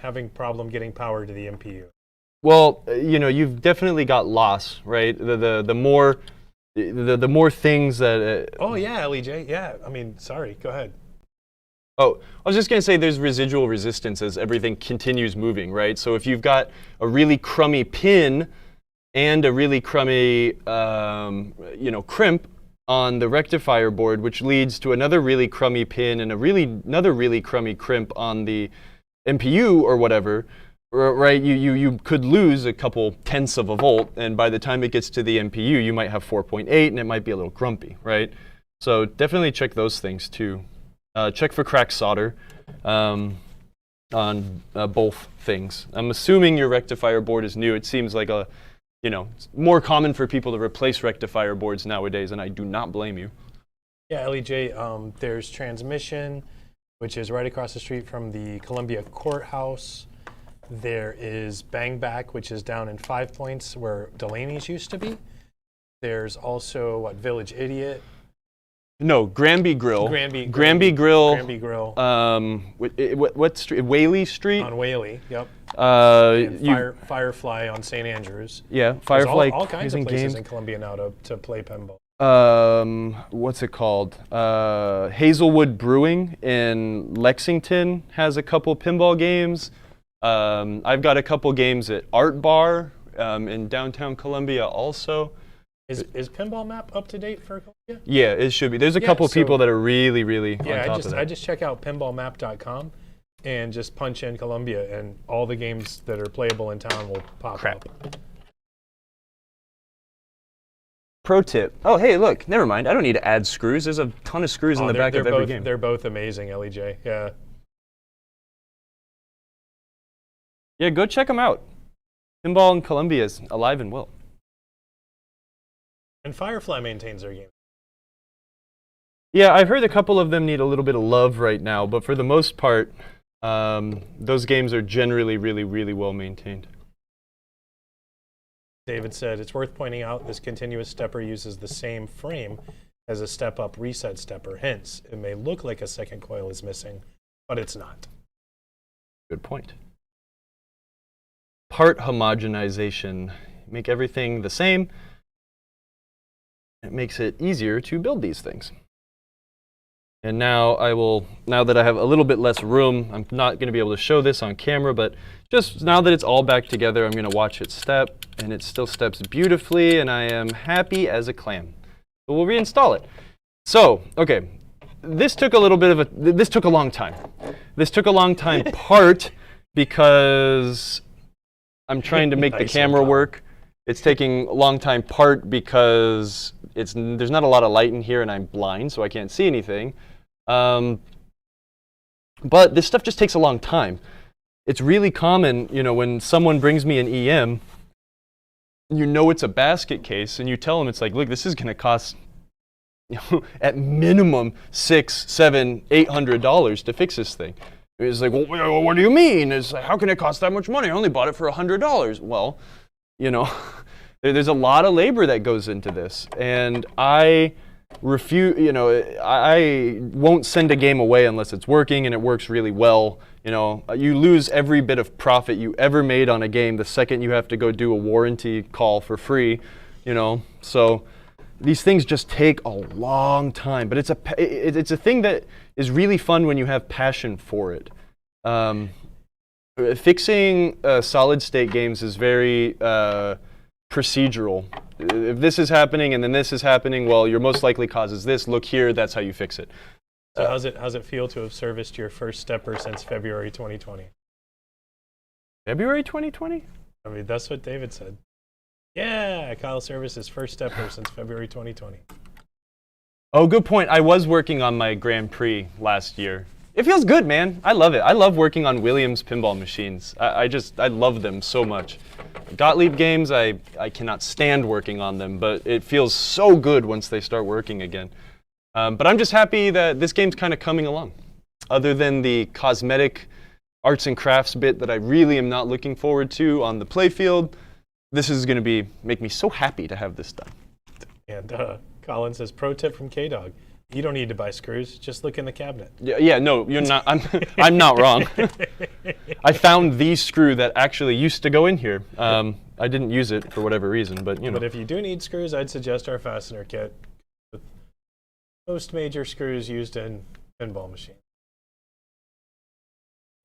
Having problem getting power to the MPU. Well, you've definitely got loss, right? The more things that. Oh yeah, LEJ. Yeah. Sorry. Go ahead. Oh, I was just going to say there's residual resistance as everything continues moving, right? So if you've got a really crummy pin and a really crummy, crimp on the rectifier board, which leads to another really crummy pin and another really crummy crimp on the MPU or whatever, right? You could lose a couple tenths of a volt, and by the time it gets to the MPU, you might have 4.8, and it might be a little grumpy, right? So definitely check those things too. Check for cracked solder on both things. I'm assuming your rectifier board is new. It seems like it's more common for people to replace rectifier boards nowadays, and I do not blame you. Yeah, LEJ, there's transmission, which is right across the street from the Columbia Courthouse. There is Bang Back, which is down in 5 Points where Delaney's used to be. There's also, Village Idiot. No, Granby Grill. Granby Grill. Granby Grill. What street? Whaley Street? On Whaley, yep. Firefly on St. Andrews. Yeah, Firefly. All kinds of places games in Columbia now to play pinball. What's it called? Hazelwood Brewing in Lexington has a couple pinball games. I've got a couple games at Art Bar in downtown Columbia also. Is Pinball Map up to date for Columbia? Yeah, it should be. There's a couple people that are really, really on top of that. I just check out pinballmap.com and just punch in Columbia, and all the games that are playable in town will pop up. Pro tip. Oh, hey, look, never mind. I don't need to add screws. There's a ton of screws in the back of every game. They're both amazing, LEJ. Yeah. Yeah, go check them out. Pinball in Columbia is alive and well. And Firefly maintains their game. Yeah, I've heard a couple of them need a little bit of love right now, but for the most part, those games are generally really, really well maintained. David said, it's worth pointing out this continuous stepper uses the same frame as a step-up reset stepper. Hence, it may look like a second coil is missing, but it's not. Good point. Part homogenization. Make everything the same. It makes it easier to build these things. And now now that I have a little bit less room, I'm not going to be able to show this on camera, but just now that it's all back together, I'm going to watch it step, and it still steps beautifully, and I am happy as a clam. So we'll reinstall it. So, okay, this took a little bit of a, this took a long time. This took a long time, part because I'm trying to make the camera work. It's taking a long time, part because there's not a lot of light in here and I'm blind, so I can't see anything. But this stuff just takes a long time. It's really common, you know, when someone brings me an EM, you know it's a basket case, and you tell them, it's like, look, this is going to cost, you know, at minimum $600, $700, $800 to fix this thing. It's like, well, what do you mean? It's like, how can it cost that much money? I only bought it for $100. Well, you know, there's a lot of labor that goes into this, and I refuse, you know, I won't send a game away unless it's working and it works really well. You know, you lose every bit of profit you ever made on a game the second you have to go do a warranty call for free, you know. So these things just take a long time, but it's a thing that is really fun when you have passion for it. Fixing solid state games is very procedural. If this is happening and then this is happening, well, your most likely cause is this. Look here, that's how you fix it. So how's it feel to have serviced your first stepper since February 2020? February 2020? I mean, that's what David said. Yeah, Kyle serviced his first stepper since February 2020. Oh, good point. I was working on my Grand Prix last year. It feels good, man. I love it. I love working on Williams pinball machines. I love them so much. Gottlieb games, I cannot stand working on them, but it feels so good once they start working again. But I'm just happy that this game's kind of coming along. Other than the cosmetic arts and crafts bit that I really am not looking forward to on the playfield, this is going to make me so happy to have this done. And Colin says, pro tip from K-Dog. You don't need to buy screws. Just look in the cabinet. Yeah, no, you're not. I'm not wrong. I found the screw that actually used to go in here. I didn't use it for whatever reason, but you know. But if you do need screws, I'd suggest our fastener kit. With most major screws used in pinball machines.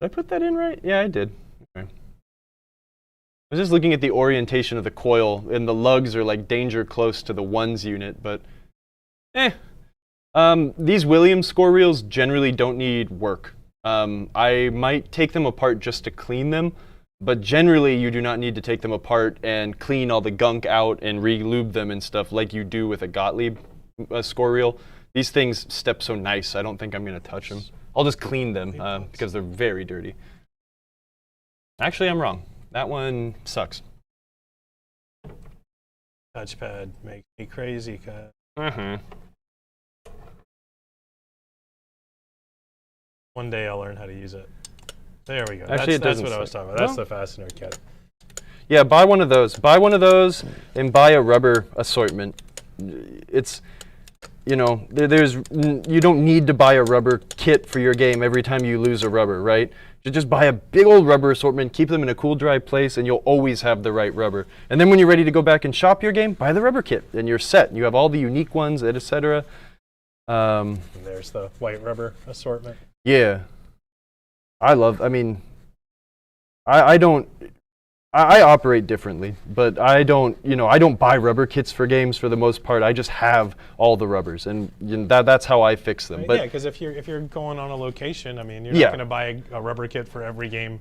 Did I put that in right? Yeah, I did. Okay. I was just looking at the orientation of the coil, and the lugs are like danger close to the ones unit, but these Williams score reels generally don't need work. I might take them apart just to clean them, but generally you do not need to take them apart and clean all the gunk out and re-lube them and stuff like you do with a Gottlieb score reel. These things step so nice, I don't think I'm going to touch them. I'll just clean them because they're very dirty. Actually, I'm wrong. That one sucks. Touchpad makes me crazy, Kyle. One day I'll learn how to use it. There we go. Actually, that's what I was talking about. That's the fastener kit. Yeah, buy one of those. Buy one of those and buy a rubber assortment. It's, you know, you don't need to buy a rubber kit for your game every time you lose a rubber, right? You just buy a big old rubber assortment, keep them in a cool, dry place, and you'll always have the right rubber. And then when you're ready to go back and shop your game, buy the rubber kit, and you're set. You have all the unique ones, etc. And there's the white rubber assortment. Yeah. I operate differently, but I don't buy rubber kits for games for the most part. I just have all the rubbers, and that's how I fix them. Right, but yeah, because if you're going on a location, I mean, you're not going to buy a rubber kit for every game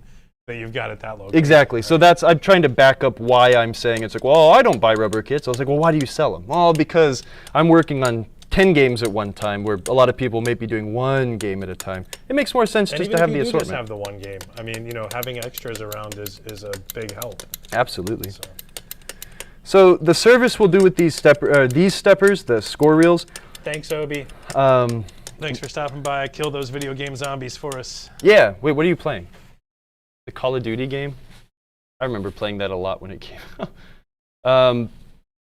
that you've got at that location. Exactly. Right? So I'm trying to back up why I'm saying it's like, well, I don't buy rubber kits. I was like, well, why do you sell them? Well, because I'm working on 10 games at one time, where a lot of people may be doing one game at a time. It makes more sense just to have the assortment. Just have the one game. I mean, you know, having extras around is a big help. Absolutely. So the service we'll do with these steppers, the score reels. Thanks, Obi. Thanks for stopping by. Kill those video game zombies for us. Yeah. Wait, what are you playing? The Call of Duty game? I remember playing that a lot when it came out.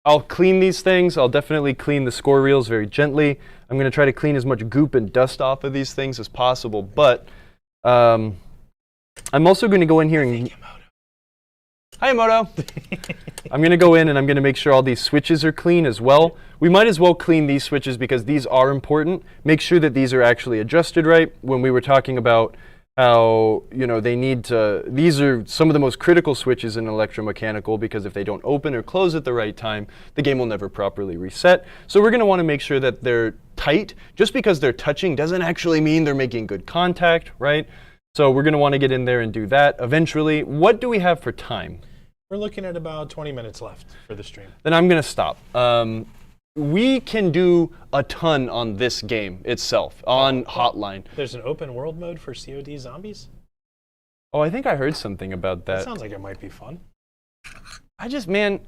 I'll clean these things. I'll definitely clean the score reels very gently. I'm going to try to clean as much goop and dust off of these things as possible. But I'm also going to go in here and... Hi, Moto. I'm going to go in and I'm going to make sure all these switches are clean as well. We might as well clean these switches because these are important. Make sure that these are actually adjusted right. When we were talking about how, they need to, these are some of the most critical switches in electromechanical, because if they don't open or close at the right time, the game will never properly reset. So we're going to want to make sure that they're tight. Just because they're touching doesn't actually mean they're making good contact, right? So we're going to want to get in there and do that eventually. What do we have for time? We're looking at about 20 minutes left for the stream. Then I'm going to stop. We can do a ton on this game itself, on Hotline. There's an open world mode for COD Zombies? Oh, I think I heard something about that. That sounds like it might be fun. Man.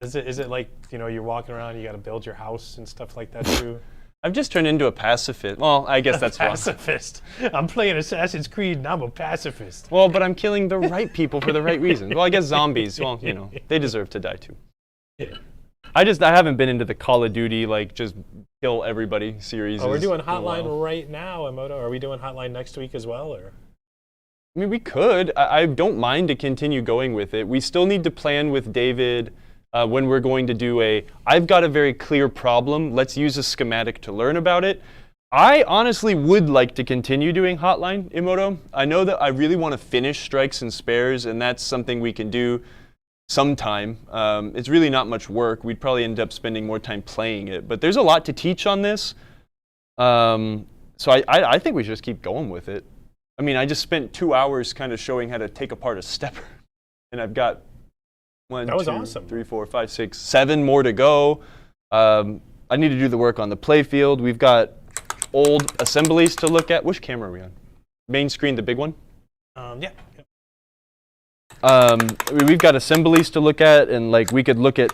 Is it like, you're walking around, you got to build your house and stuff like that too? I've just turned into a pacifist. Well, I guess that's wrong. Pacifist. I'm playing Assassin's Creed and I'm a pacifist. Well, but I'm killing the right people for the right reasons. Well, I guess zombies, well, they deserve to die too. Yeah. I haven't been into the Call of Duty, just kill everybody series. Oh, we're doing Hotline right now, Emoto. Are we doing Hotline next week as well, or? I mean, we could. I don't mind to continue going with it. We still need to plan with David when we're going to do I've got a very clear problem. Let's use a schematic to learn about it. I honestly would like to continue doing Hotline, Emoto. I know that I really want to finish Strikes and Spares, and that's something we can do sometime. It's really not much work. We'd probably end up spending more time playing it, but there's a lot to teach on this. So I think we should just keep going with it. I mean, I just spent 2 hours kind of showing how to take apart a stepper, and I've got 1, 2, 3, 4, 5, 6, 7 more to go. I need to do the work on the playfield. We've got old assemblies to look at. Which camera are we on? Main screen, the big one? Yeah. We've got assemblies to look at, and we could look at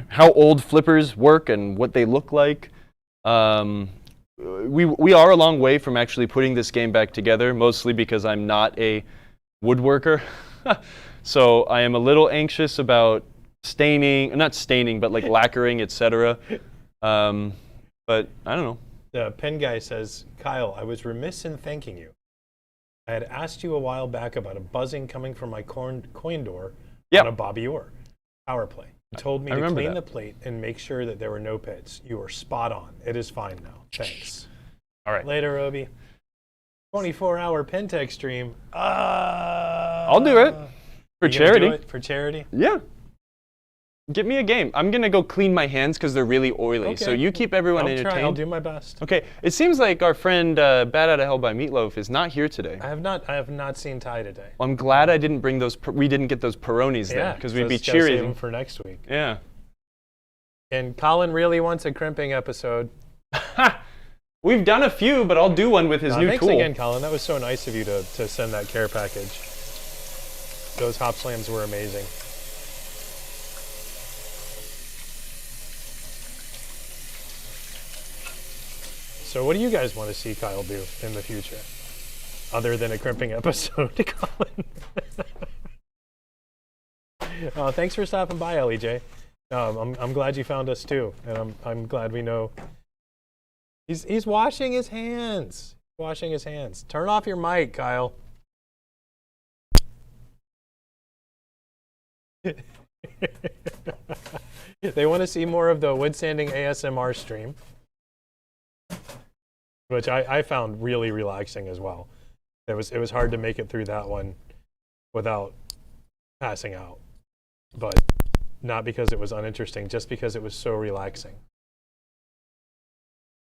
how old flippers work and what they look like. We are a long way from actually putting this game back together, mostly because I'm not a woodworker. So I am a little anxious about not staining, but lacquering, etc. But I don't know. The pen guy says, Kyle, I was remiss in thanking you. I had asked you a while back about a buzzing coming from my coin door on a Bobby Orr power play. You told me to clean the plate and make sure that there were no pits. You were spot on. It is fine now. Thanks. All right. Later, Obi. 24-hour Pentech stream. I'll do it. For charity. Do it for charity? Yeah. Get me a game. I'm going to go clean my hands because they're really oily. Okay. So you keep everyone entertained. I'll do my best. Okay. It seems like our friend Bad Outta Hell by Meatloaf is not here today. I have not seen Ty today. Well, I'm glad I didn't bring we didn't get those Peronis then, because we'd be cheering. Save them for next week. Yeah. And Colin really wants a crimping episode. We've done a few, but I'll do one with his new thanks tool. Thanks again, Colin. That was so nice of you to send that care package. Those hop slams were amazing. So what do you guys want to see Kyle do in the future? Other than a crimping episode, Colin. Thanks for stopping by, LEJ. I'm glad you found us too, and I'm glad we know. He's washing his hands. Washing his hands. Turn off your mic, Kyle. They want to see more of the wood sanding ASMR stream, which I found really relaxing as well. It was hard to make it through that one without passing out, but not because it was uninteresting, just because it was so relaxing.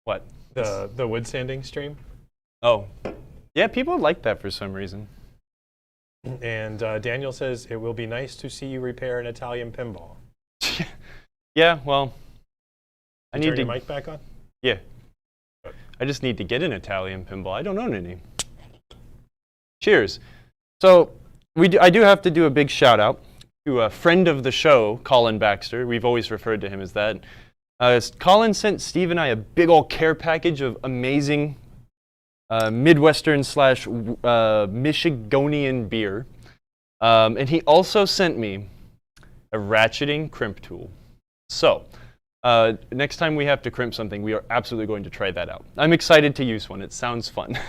What? The wood sanding stream? Oh. Yeah, people like that for some reason. And Daniel says, it will be nice to see you repair an Italian pinball. Yeah, well, I need to turn your mic back on? Yeah. I just need to get an Italian pinball. I don't own any. Cheers. So I do have to do a big shout out to a friend of the show, Colin Baxter. We've always referred to him as that. Colin sent Steve and I a big old care package of amazing Midwestern / Michigonian beer. And he also sent me a ratcheting crimp tool. So next time we have to crimp something, we are absolutely going to try that out. I'm excited to use one. It sounds fun.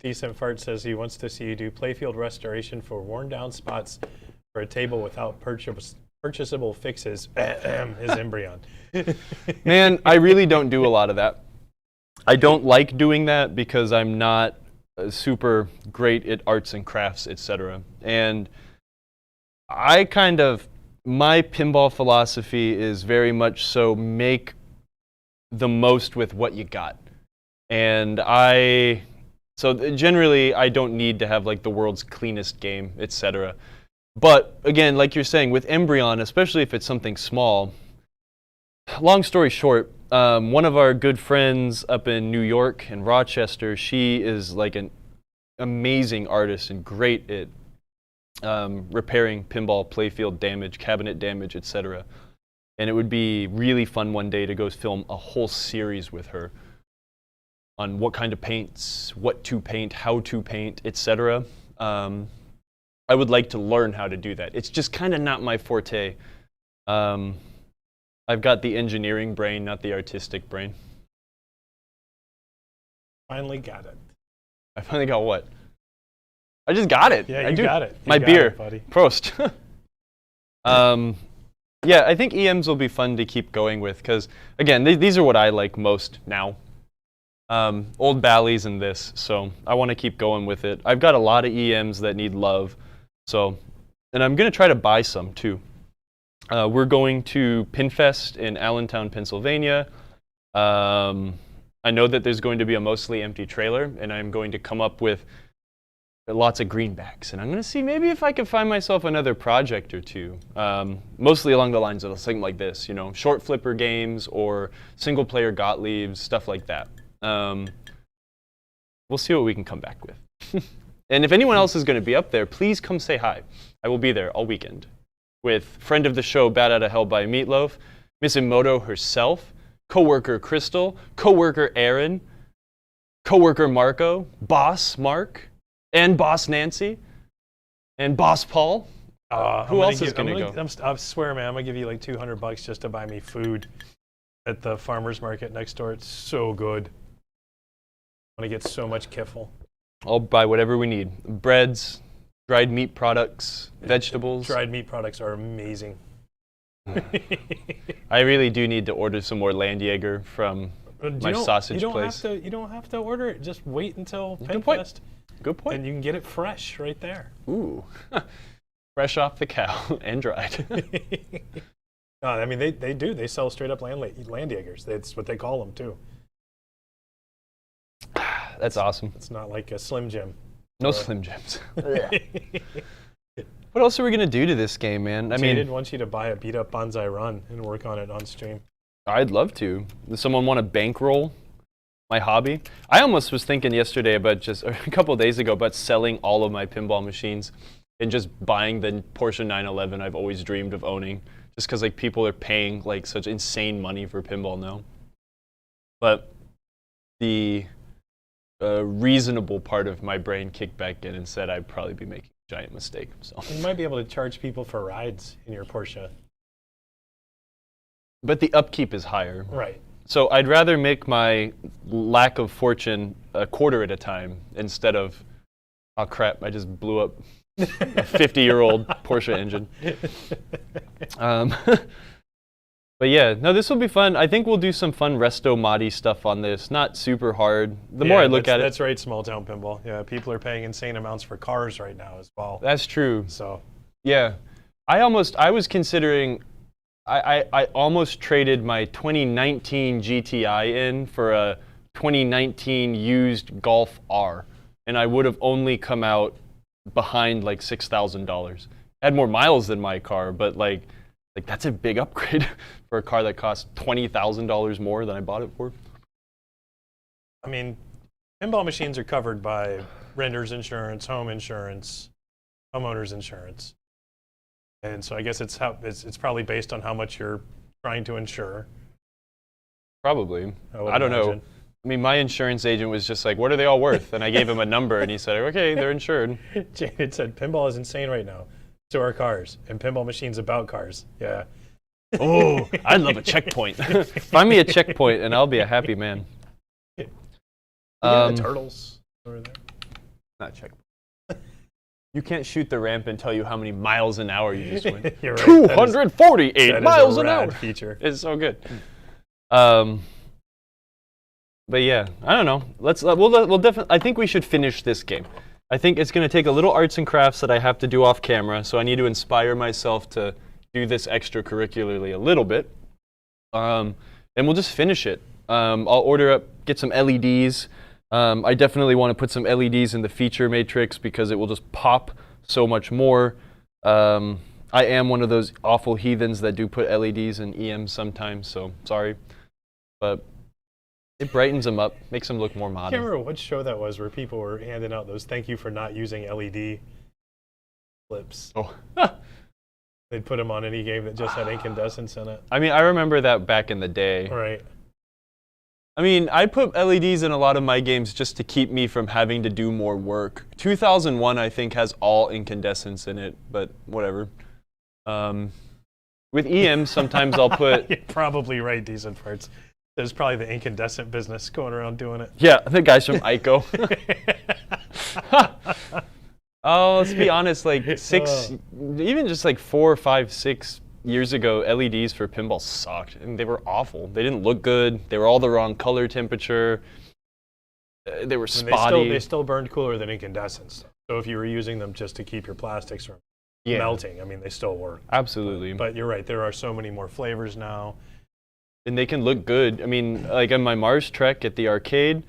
Decent Fart says he wants to see you do playfield restoration for worn down spots for a table without purchasable fixes. His Embryon. Man, I really don't do a lot of that. I don't like doing that because I'm not super great at arts and crafts, etc. And my pinball philosophy is very much so make the most with what you got. And generally I don't need to have like the world's cleanest game, etc. But again, like you're saying, with Embryon, especially if it's something small, long story short, one of our good friends up in New York and Rochester, she is like an amazing artist and great at repairing pinball playfield damage, cabinet damage, etc. And it would be really fun one day to go film a whole series with her on what kind of paints, what to paint, how to paint, etc. I would like to learn how to do that. It's just kind of not my forte. I've got the engineering brain, not the artistic brain. Finally got it. I finally got what? I just got it. Yeah, you got it. My beer, buddy. Prost. Yeah, I think EMs will be fun to keep going with because, again, these are what I like most now. Old Bally's and this, so I want to keep going with it. I've got a lot of EMs that need love, and I'm going to try to buy some too. We're going to Pinfest in Allentown, Pennsylvania. I know that there's going to be a mostly empty trailer, and I'm going to come up with lots of greenbacks, and I'm going to see maybe if I can find myself another project or two, mostly along the lines of something like this, short flipper games or single-player Gottliebs, stuff like that. We'll see what we can come back with. And if anyone else is going to be up there, please come say hi. I will be there all weekend with friend of the show, Bat Outta Hell by Meatloaf, Miss Emoto herself, coworker Crystal, coworker Aaron, coworker Marco, boss Mark, and boss Nancy, and boss Paul. Who else is going to go? I swear, man, I'm going to give you like $200 just to buy me food at the farmer's market next door. It's so good. I'm going to get so much kiffle. I'll buy whatever we need. Breads, dried meat products, vegetables. Dried meat products are amazing. I really do need to order some more Landjaeger from my sausage place. You don't have to order it. Just wait until Good point. Pinfest. Good point. And you can get it fresh right there. Ooh. Fresh off the cow and dried. No, I mean, they do. They sell straight up Landjaegers. That's what they call them, too. That's awesome. It's not like a Slim Jim. No Slim Jims. What else are we going to do to this game, man? Jaded wants you to buy a beat-up Bonsai Run and work on it on stream. I'd love to. Does someone want to bankroll my hobby? I almost was thinking yesterday about a couple of days ago about selling all of my pinball machines and just buying the Porsche 911 I've always dreamed of owning, just because like people are paying like such insane money for pinball now. But the reasonable part of my brain kicked back in and said I'd probably be making a giant mistake. So you might be able to charge people for rides in your Porsche. But the upkeep is higher. Right. So I'd rather make my lack of fortune a quarter at a time instead of, oh crap, I just blew up a 50-year-old Porsche engine. But yeah, no, this will be fun. I think we'll do some fun Resto Modi stuff on this. Not super hard. The more I look at it. That's right, small town pinball. Yeah, people are paying insane amounts for cars right now as well. That's true. So yeah, I was considering. I almost traded my 2019 GTI in for a 2019 used Golf R, and I would have only come out behind like $6,000. Had more miles than my car, but like that's a big upgrade for a car that costs $20,000 more than I bought it for. I mean, pinball machines are covered by renter's insurance, home insurance, homeowner's insurance. And so I guess it's probably based on how much you're trying to insure. Probably. I don't know. I mean, my insurance agent was just like, what are they all worth? And I gave him a number, and he said, okay, they're insured. Janet said, pinball is insane right now. So are cars. And pinball machines about cars. Yeah. Oh, I'd love a checkpoint. Find me a checkpoint, and I'll be a happy man. The turtles over there. Not checkpoint. You can't shoot the ramp and tell you how many miles an hour you just went. You're right. 248 miles an hour. Feature. It's so good. But yeah, I don't know. We'll definitely. I think we should finish this game. I think it's going to take a little arts and crafts that I have to do off camera, so I need to inspire myself to do this extracurricularly a little bit. And we'll just finish it. I'll get some LEDs. I definitely want to put some LEDs in the feature matrix because it will just pop so much more. I am one of those awful heathens that do put LEDs in EMs sometimes, so sorry. But it brightens them up, makes them look more modern. I can't remember what show that was where people were handing out those thank you for not using LED flips. Oh. They'd put them on any game that just had incandescence in it. I mean, I remember that back in the day. Right. I mean, I put LEDs in a lot of my games just to keep me from having to do more work. 2001, I think, has all incandescence in it, but whatever. With EM, sometimes I'll put... You're probably right, decent parts. There's probably the incandescent business going around doing it. Yeah, the guys from ICO. Oh, let's be honest, like even just like 4, 5, 6 years ago, LEDs for pinball sucked. And they were awful. They didn't look good. They were all the wrong color temperature. They were spotty. They still burned cooler than incandescence. So if you were using them just to keep your plastics from melting, I mean, they still work. Absolutely. But you're right, there are so many more flavors now. And they can look good. I mean, like on my Mars Trek at the arcade,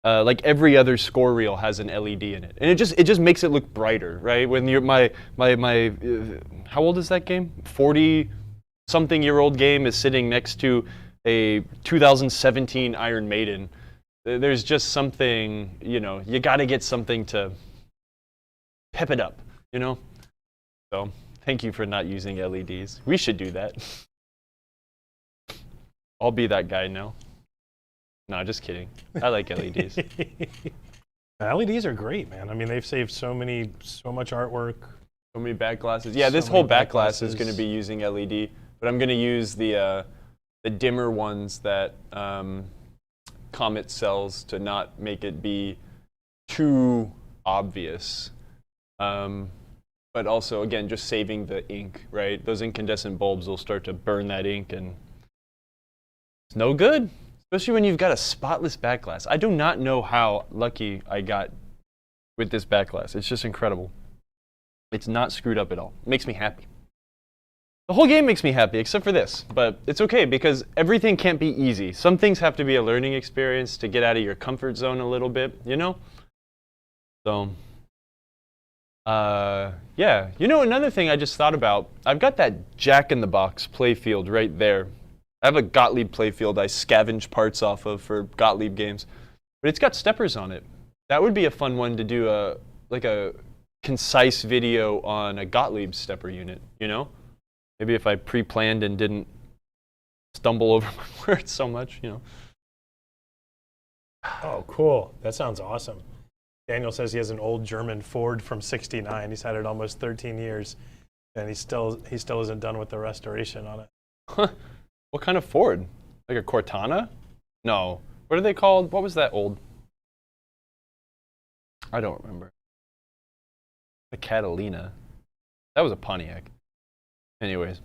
like every other score reel has an LED in it, and it just makes it look brighter, right? When you're how old is that game? 40-something-year-old game is sitting next to a 2017 Iron Maiden. There's just something, you got to get something to pep it up, So thank you for not using LEDs. We should do that. I'll be that guy now. No, just kidding. I like LEDs. LEDs are great, man. I mean, they've saved so much artwork. So many back glasses. Yeah, this whole back glass is going to be using LED, but I'm going to use the dimmer ones that Comet sells to not make it be too obvious. But also, again, just saving the ink, right? Those incandescent bulbs will start to burn that ink, and it's no good. Especially when you've got a spotless back glass. I do not know how lucky I got with this back glass. It's just incredible. It's not screwed up at all. It makes me happy. The whole game makes me happy, except for this. But it's okay, because everything can't be easy. Some things have to be a learning experience to get out of your comfort zone a little bit, So, yeah. Another thing I just thought about, I've got that Jack-in-the-Box playfield right there. I have a Gottlieb playfield I scavenge parts off of for Gottlieb games, but it's got steppers on it. That would be a fun one to do a concise video on a Gottlieb stepper unit, Maybe if I pre-planned and didn't stumble over my words so much, Oh, cool. That sounds awesome. Daniel says he has an old German Ford from '69. He's had it almost 13 years, and he still isn't done with the restoration on it. Huh. What kind of Ford? Like a Cortana? No. What are they called? What was that old? I don't remember. The Catalina. That was a Pontiac. Anyways.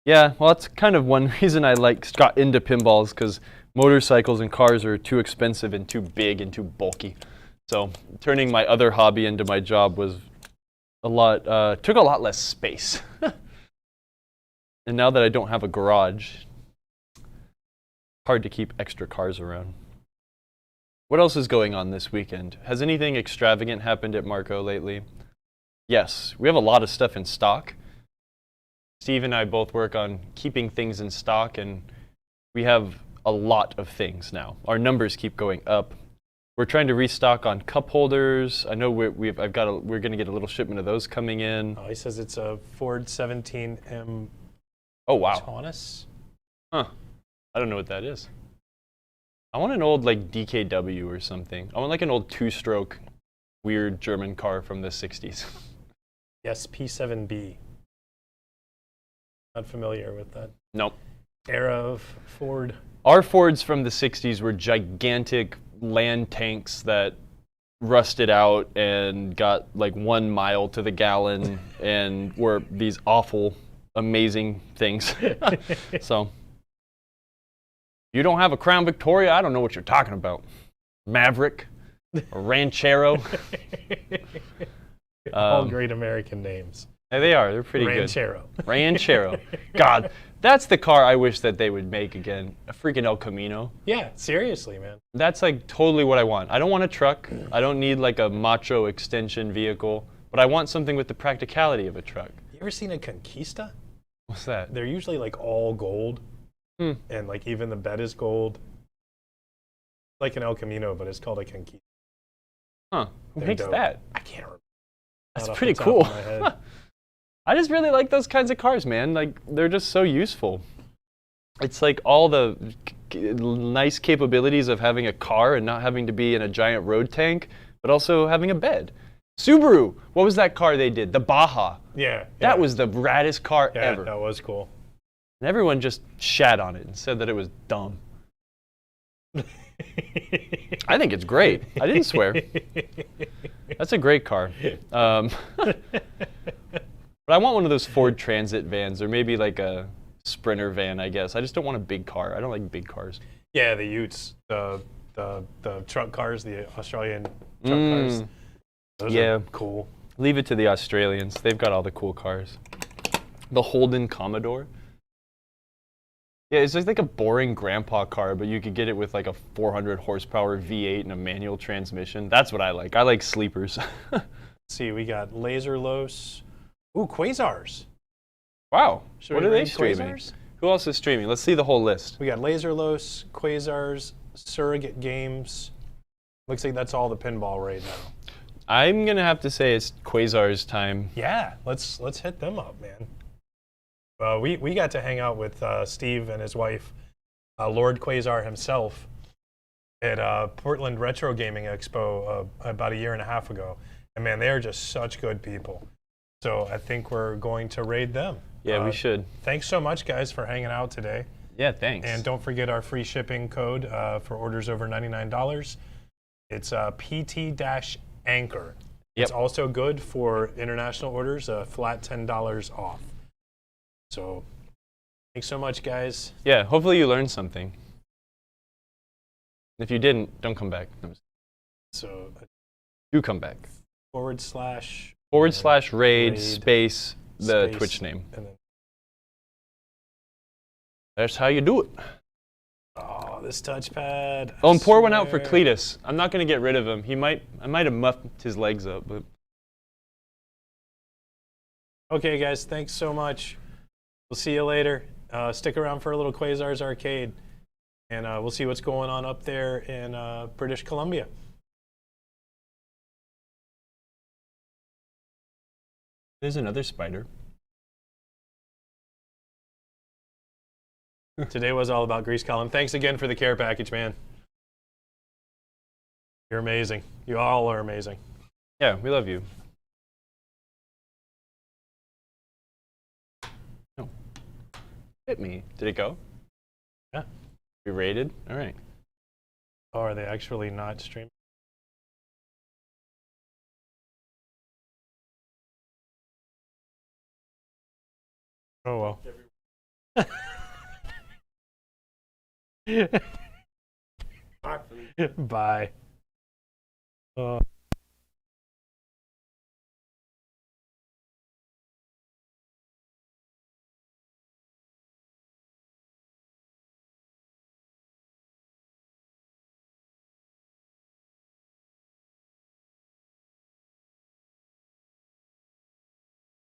Yeah, well, that's kind of one reason I got into pinballs, because motorcycles and cars are too expensive and too big and too bulky. So turning my other hobby into my job was took a lot less space. And now that I don't have a garage, hard to keep extra cars around. What else is going on this weekend? Has anything extravagant happened at Marco lately? Yes, we have a lot of stuff in stock. Steve and I both work on keeping things in stock, and we have a lot of things now. Our numbers keep going up. We're trying to restock on cup holders. I know we're going to get a little shipment of those coming in. Oh, he says it's a Ford 17M. Oh, wow. Taunus? Huh. I don't know what that is. I want an old, DKW or something. I want, an old two-stroke, weird German car from the 60s. Yes, P7B. Not familiar with that. Nope. Era of Ford. Our Fords from the 60s were gigantic land tanks that rusted out and got, 1 mile to the gallon and were these awful, amazing things. So You don't have a Crown Victoria? I don't know what you're talking about. Maverick, a Ranchero. All great American names. Yeah, they are. They're pretty Ranchero. good. Ranchero. God, that's the car I wish that they would make again. A freaking El Camino. Yeah, seriously, man. That's like totally what I want. I don't want a truck. I don't need like a macho extension vehicle. But I want something with the practicality of a truck. You ever seen a Conquista? What's that? They're usually like all gold. And like even the bed is gold. Like an El Camino, but it's called a Conquista. Huh. Who They're makes dope. that? I can't remember. That's Not off pretty the top of cool. my head. I just really like those kinds of cars, man. Like, they're just so useful. It's like all the nice capabilities of having a car and not having to be in a giant road tank, but also having a bed. Subaru, what was that car they did? The Baja. Yeah. That was the raddest car ever. That was cool. And everyone just shat on it and said that it was dumb. I think it's great. I didn't swear. That's a great car. But I want one of those Ford Transit vans, or maybe like a Sprinter van, I guess. I just don't want a big car. I don't like big cars. Yeah, the Utes, the truck cars, the Australian truck cars. Those are cool. Leave it to the Australians. They've got all the cool cars. The Holden Commodore. Yeah, it's just like a boring grandpa car, but you could get it with like a 400 horsepower V8 and a manual transmission. That's what I like. I like sleepers. Let's see, we got Laserlos. Ooh, Quasars. Wow. Should What we are they rank streaming? Quasars? Who else is streaming? Let's see the whole list. We got Laserlos, Quasars, Surrogate Games. Looks like that's all the pinball right now. I'm gonna have to say it's Quasar's time. Yeah, let's hit them up, man. We got to hang out with Steve and his wife, Lord Quasar himself, at Portland Retro Gaming Expo about a year and a half ago. And man, they are just such good people. So I think we're going to raid them. Yeah, we should. Thanks so much, guys, for hanging out today. Yeah, thanks. And don't forget our free shipping code for orders over $99. It's PT-Anchor. It's also good for international orders, flat $10 off. So thanks so much, guys. Yeah, hopefully you learned something. If you didn't, don't come back. So Do come back. /raid space the space, Twitch name. And then, That's how you do it. oh, this touchpad. Oh, and pour one out for Cletus. I'm not going to get rid of him. I might have muffed his legs up, but. Okay, guys, thanks so much. We'll see you later. Stick around for a little Quasars Arcade, and we'll see what's going on up there in British Columbia. There's another spider. Today was all about Grease Column. Thanks again for the care package, man. You're amazing. You all are amazing. Yeah, we love you. No. Hit me. Did it go? Yeah. We rated? All right. Oh, are they actually not streaming? Oh, well. Bye.